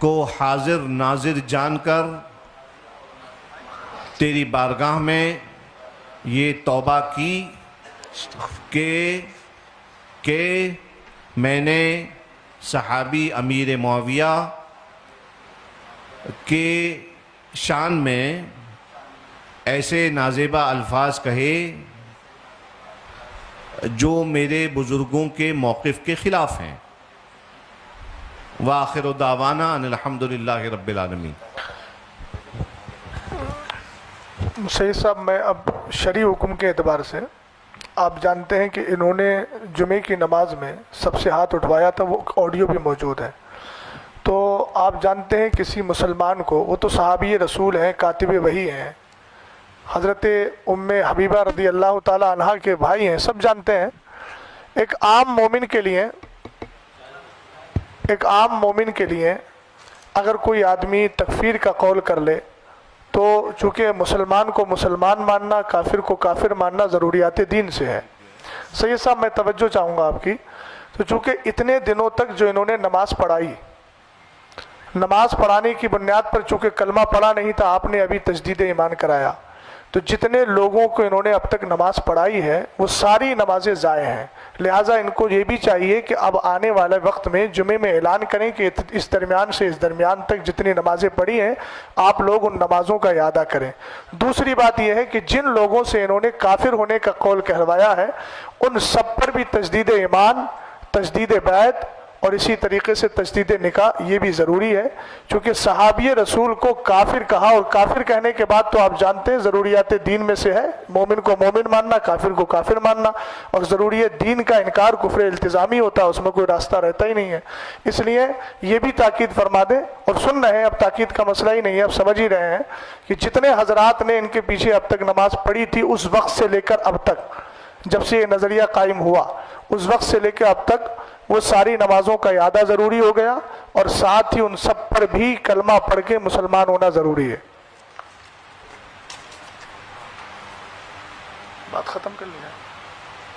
کو حاضر ناظر جان کر تیری بارگاہ میں یہ توبہ کی کہ میں نے صحابی امیر معاویہ کے شان میں ایسے نازیبہ الفاظ کہے جو میرے بزرگوں کے موقف کے خلاف ہیں. وآخر دعوانا ان الحمدللہ رب العالمین. سید صاحب، میں اب شرعی حکم کے اعتبار سے، آپ جانتے ہیں کہ انہوں نے جمعے کی نماز میں سب سے ہاتھ اٹھوایا تھا، وہ آڈیو بھی موجود ہے. تو آپ جانتے ہیں کسی مسلمان کو، وہ تو صحابی رسول ہیں، کاتب وحی ہیں، حضرت ام حبیبہ رضی اللہ تعالی عنہ کے بھائی ہیں، سب جانتے ہیں. ایک عام مومن کے لیے اگر کوئی آدمی تکفیر کا قول کر لے تو چونکہ مسلمان کو مسلمان ماننا، کافر کو کافر ماننا ضروریات دین سے ہے. سید صاحب، میں توجہ چاہوں گا آپ کی. تو چونکہ اتنے دنوں تک جو انہوں نے نماز پڑھائی، نماز پڑھانے کی بنیاد پر چونکہ کلمہ پڑھا نہیں تھا، آپ نے ابھی تجدید ایمان کرایا، تو جتنے لوگوں کو انہوں نے اب تک نماز پڑھائی ہے وہ ساری نمازیں ضائع ہیں. لہٰذا ان کو یہ بھی چاہیے کہ اب آنے والے وقت میں جمعے میں اعلان کریں کہ اس درمیان سے اس درمیان تک جتنی نمازیں پڑھی ہیں آپ لوگ ان نمازوں کا اعادہ کریں. دوسری بات یہ ہے کہ جن لوگوں سے انہوں نے کافر ہونے کا قول کہلوایا ہے ان سب پر بھی تجدید ایمان، تجدید بیعت اور اسی طریقے سے تجدید نکاح یہ بھی ضروری ہے. چونکہ صحابی رسول کو کافر کہا، اور کافر کہنے کے بعد تو آپ جانتے ہیں ضروریات دین میں سے ہے مومن کو مومن ماننا، کافر کو کافر ماننا، اور ضروری دین کا انکار کفر التزامی ہوتا ہے، اس میں کوئی راستہ رہتا ہی نہیں ہے. اس لیے یہ بھی تاکید فرما دیں، اور سن رہے ہیں، اب تاکید کا مسئلہ ہی نہیں ہے، اب سمجھ ہی رہے ہیں کہ جتنے حضرات نے ان کے پیچھے اب تک نماز پڑھی تھی اس وقت سے لے کر اب تک، جب سے یہ نظریہ قائم ہوا اس وقت سے لے کے اب تک، وہ ساری نمازوں کا اعادہ ضروری ہو گیا، اور ساتھ ہی ان سب پر بھی کلمہ پڑھ کے مسلمان ہونا ضروری ہے. بات ختم کر لیا،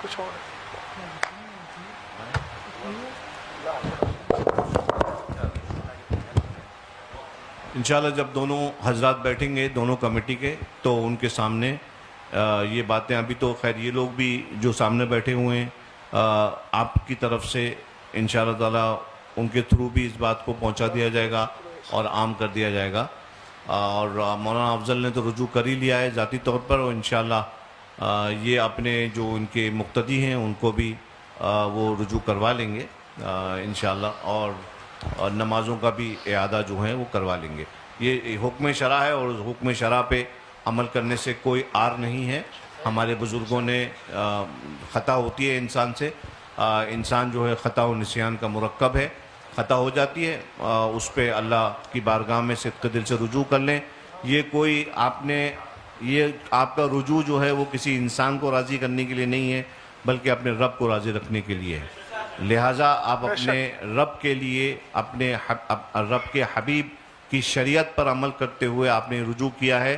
کچھ اور انشاءاللہ جب دونوں حضرات بیٹھیں گے دونوں کمیٹی کے، تو ان کے سامنے یہ باتیں، ابھی تو خیر یہ لوگ بھی جو سامنے بیٹھے ہوئے ہیں آپ کی طرف سے انشاءاللہ تعالیٰ ان کے تھرو بھی اس بات کو پہنچا دیا جائے گا اور عام کر دیا جائے گا. اور مولانا افضل نے تو رجوع کر ہی لیا ہے ذاتی طور پر، اور انشاءاللہ یہ اپنے جو ان کے مقتدی ہیں ان کو بھی وہ رجوع کروا لیں گے انشاءاللہ، اور نمازوں کا بھی اعادہ جو ہے وہ کروا لیں گے. یہ حکم شرع ہے، اور حکم شرع پہ عمل کرنے سے کوئی عار نہیں ہے. ہمارے بزرگوں نے خطا ہوتی ہے انسان سے، انسان جو ہے خطا و نسیان کا مرکب ہے، خطا ہو جاتی ہے، اس پہ اللہ کی بارگاہ میں صدق دل سے رجوع کر لیں. یہ کوئی آپ کا رجوع جو ہے وہ کسی انسان کو راضی کرنے کے لیے نہیں ہے، بلکہ اپنے رب کو راضی رکھنے کے لیے ہے. لہٰذا آپ اپنے رب کے لیے، اپنے رب کے حبیب کی شریعت پر عمل کرتے ہوئے آپ نے رجوع کیا ہے.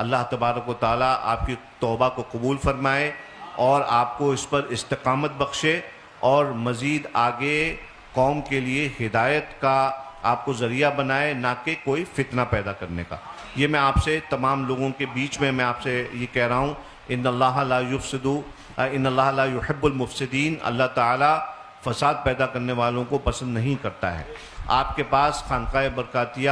اللہ تبارک و تعالیٰ آپ کی توبہ کو قبول فرمائے اور آپ کو اس پر استقامت بخشے، اور مزید آگے قوم کے لیے ہدایت کا آپ کو ذریعہ بنائے، نہ کہ کوئی فتنہ پیدا کرنے کا. یہ میں آپ سے تمام لوگوں کے بیچ میں آپ سے یہ کہہ رہا ہوں، ان اللہ لا يحب المفسدین. اللہ تعالیٰ فساد پیدا کرنے والوں کو پسند نہیں کرتا ہے. آپ کے پاس خانقاہ برکاتیہ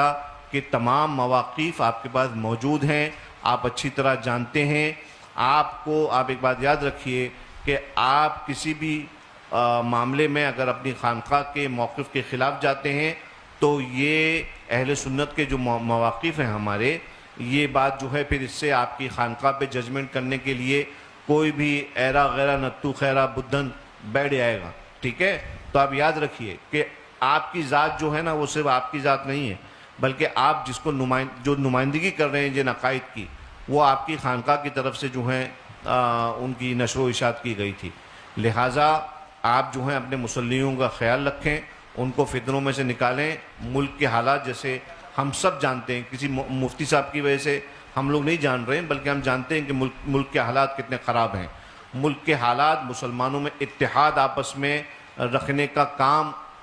کے تمام مواقف آپ کے پاس موجود ہیں، آپ اچھی طرح جانتے ہیں. آپ ایک بات یاد رکھیے کہ آپ کسی بھی معاملے میں اگر اپنی خانقاہ کے موقف کے خلاف جاتے ہیں تو یہ اہل سنت کے جو مواقف ہیں ہمارے، یہ بات جو ہے پھر اس سے آپ کی خانقاہ پہ ججمنٹ کرنے کے لیے کوئی بھی ایرا غیرہ نتو خیرہ بدھن بیٹھ جائے گا. ٹھیک ہے؟ تو آپ یاد رکھیے کہ آپ کی ذات جو ہے نا وہ صرف آپ کی ذات نہیں ہے، بلکہ آپ جس کو جو نمائندگی کر رہے ہیں جن عقائد کی، وہ آپ کی خانقاہ کی طرف سے جو ہیں ان کی نشر و اشاعت کی گئی تھی. لہٰذا آپ جو ہیں اپنے مسلیوں کا خیال رکھیں، ان کو فتنوں میں سے نکالیں. ملک کے حالات جیسے ہم سب جانتے ہیں، کسی مفتی صاحب کی وجہ سے ہم لوگ نہیں جان رہے ہیں، بلکہ ہم جانتے ہیں کہ ملک کے حالات کتنے خراب ہیں. ملک کے حالات، مسلمانوں میں اتحاد آپس میں رکھنے کا کام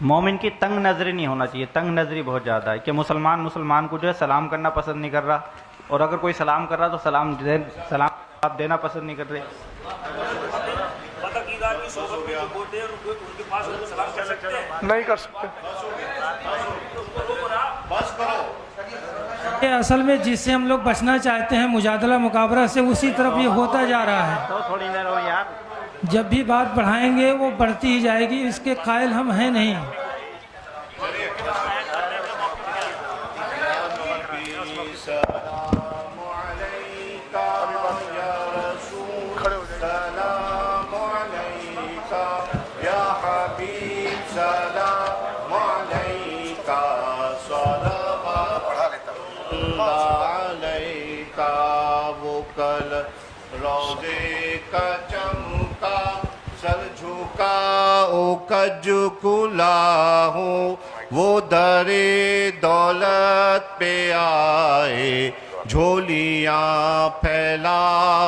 مومن کی تنگ نظری نہیں ہونا چاہیے. تنگ نظری بہت زیادہ ہے کہ مسلمان کو جو ہے سلام کرنا پسند نہیں کر رہا, اور اگر کوئی سلام کر رہا تو سلام آپ دینا پسند نہیں کر رہے. نہیں کر سکتے. یہ اصل میں جس سے ہم لوگ بچنا چاہتے ہیں مجادلہ مقابلہ سے, اسی طرف یہ ہوتا جا رہا ہے. تو تھوڑی دیر ہو یار, جب بھی بات بڑھائیں گے وہ بڑھتی ہی جائے گی, اس کے قائل ہم ہیں نہیں. روزے کا چمکا سر جھکا او کج کلا ہو, وہ در دولت پہ آئے جھولیاں پھیلا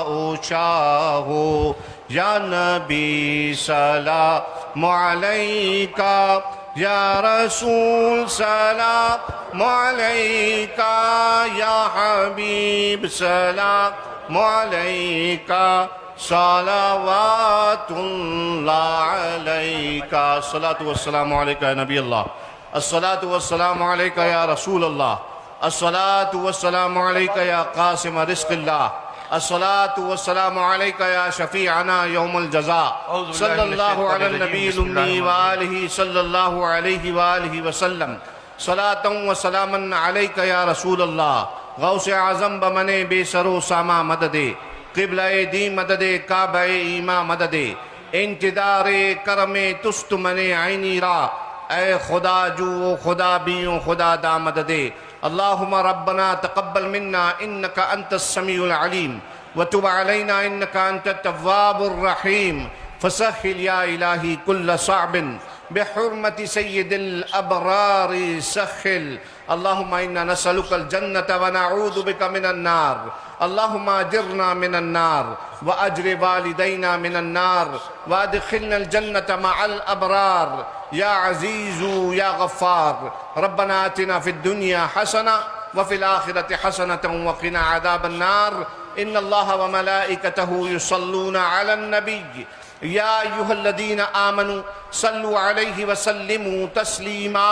او شاہو. یا نبی سلام علیکہ, یا رسول سلام علیکہ, یا حبیب سلام علیکہ, صلوات اللہ علیکہ. الصلاۃ والسلام علیکہ یا نبی اللہ, الصلاۃ والسلام علیکہ یا رسول اللہ, الصلاۃ والسلام علیکہ یا قاسم رزق اللہ, الصلاۃ والسلام علیکہ یا شفیعنا یوم الجزاء. صلی اللہ علی النبی الامی وآلہ صلی اللہ علیہ وآلہ وسلم. صلاۃ و سلاما علیکہ یا رسول اللہ, غوث اعظم بمنے بے سر و ساما مددے, قبلہ دی مددے کعبہ ایما مددے, انتدار کرم تست منے عینی را, اے خدا جو خدا بیوں خدا دا مددے. اللہم ربنا تقبل منا انکا انت السمیع العلیم, وتب علینا انکا انت التواب الرحیم. فسہل یا الہی کل صعب بحرمت سید الابرار سخل. اللہم انا نسألک الجنة ونعوذ بک من النار. اللہم اجرنا من النار واجر والدینا من النار وادخلنا الجنة مع الابرار یا عزیز یا غفار. ربنا آتنا فی الدنیا حسنہ وفی الآخرة حسنة وقنا عذاب النار. ان اللہ وملائکتہ یصلون علی النبی یا ایہا الذین آمنوا صلوا علیہ وسلموا تسلیما.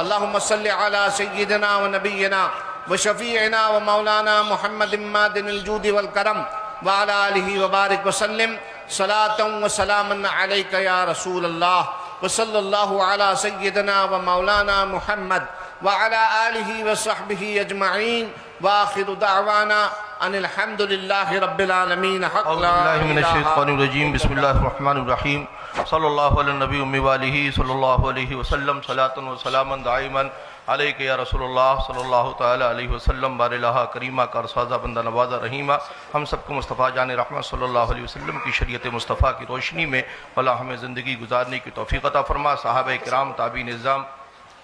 اللہم صلی علی سیدنا ونبینا وشفیعنا ومولانا محمد مادن الجود والکرم وعلى آلہ وبارک وسلم. صلاة وسلاما علیکہ یا رسول اللہ, وصلی اللہ علی سیدنا ومولانا محمد وعلى آلہ وصحبہ اجمعین. وآخر دعوانا ان الحمد للہ رب العالمین. حق اعوذ لا باللہ من الہ الشیطان الرجیم, بسم اللہ الرحمن الرحیم. صلی اللہ علی النبی امی والہ صلی اللہ علیہ وسلم. صلاۃ و سلاما دائما علیکہ یا رسول اللہ صلی اللہ تعالی علیہ وسلم. بار الہ کریمہ کا رسازہ بندہ نوازہ رحیمہ, ہم سب کو مصطفیٰ جان رحمت صلی اللہ علیہ وسلم کی شریعت مصطفیٰ کی روشنی میں اللہ ہمیں زندگی گزارنے کی توفیق عطا فرما. صحابہ کرام, تابعین نظام,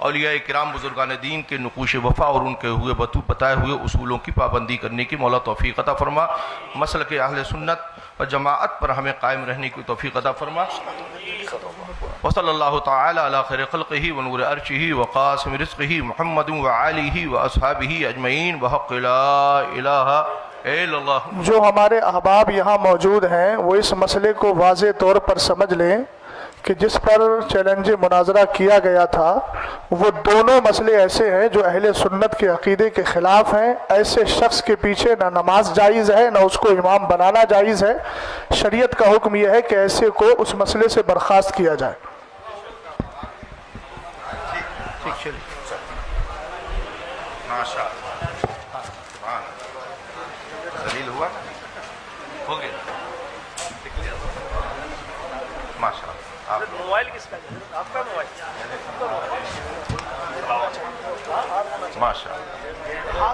اولیاء کرام, بزرگان دین کے نقوش وفا اور ان کے ہوئے بتائے ہوئے اصولوں کی پابندی کرنے کی مولا توفیق عطا فرما. مسلک اہل سنت و جماعت پر ہمیں قائم رہنے کی توفیق عطا فرما. وصلی اللہ تعالی علی خیر خلقہ ونور عرشہ وقاسم رزقہ محمد وآلہ واصحابہ اجمعین بحق لا الہ الا اللہ. جو ہمارے احباب یہاں موجود ہیں وہ اس مسئلے کو واضح طور پر سمجھ لیں کہ جس پر چیلنج مناظرہ کیا گیا تھا وہ دونوں مسئلے ایسے ہیں جو اہل سنت کے عقیدے کے خلاف ہیں. ایسے شخص کے پیچھے نہ نماز جائز ہے نہ اس کو امام بنانا جائز ہے. شریعت کا حکم یہ ہے کہ ایسے کو اس مسئلے سے برخاست کیا جائے. دلیل ہوا ہو گیا. ماشاء اللہ. موبائل کس کا ہے؟ آپ کا موبائل. ماشاء اللہ.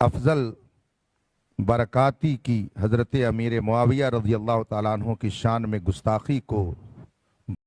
افضل برکاتی کی حضرت امیر معاویہ رضی اللہ تعالیٰ عنہ کی شان میں گستاخی کو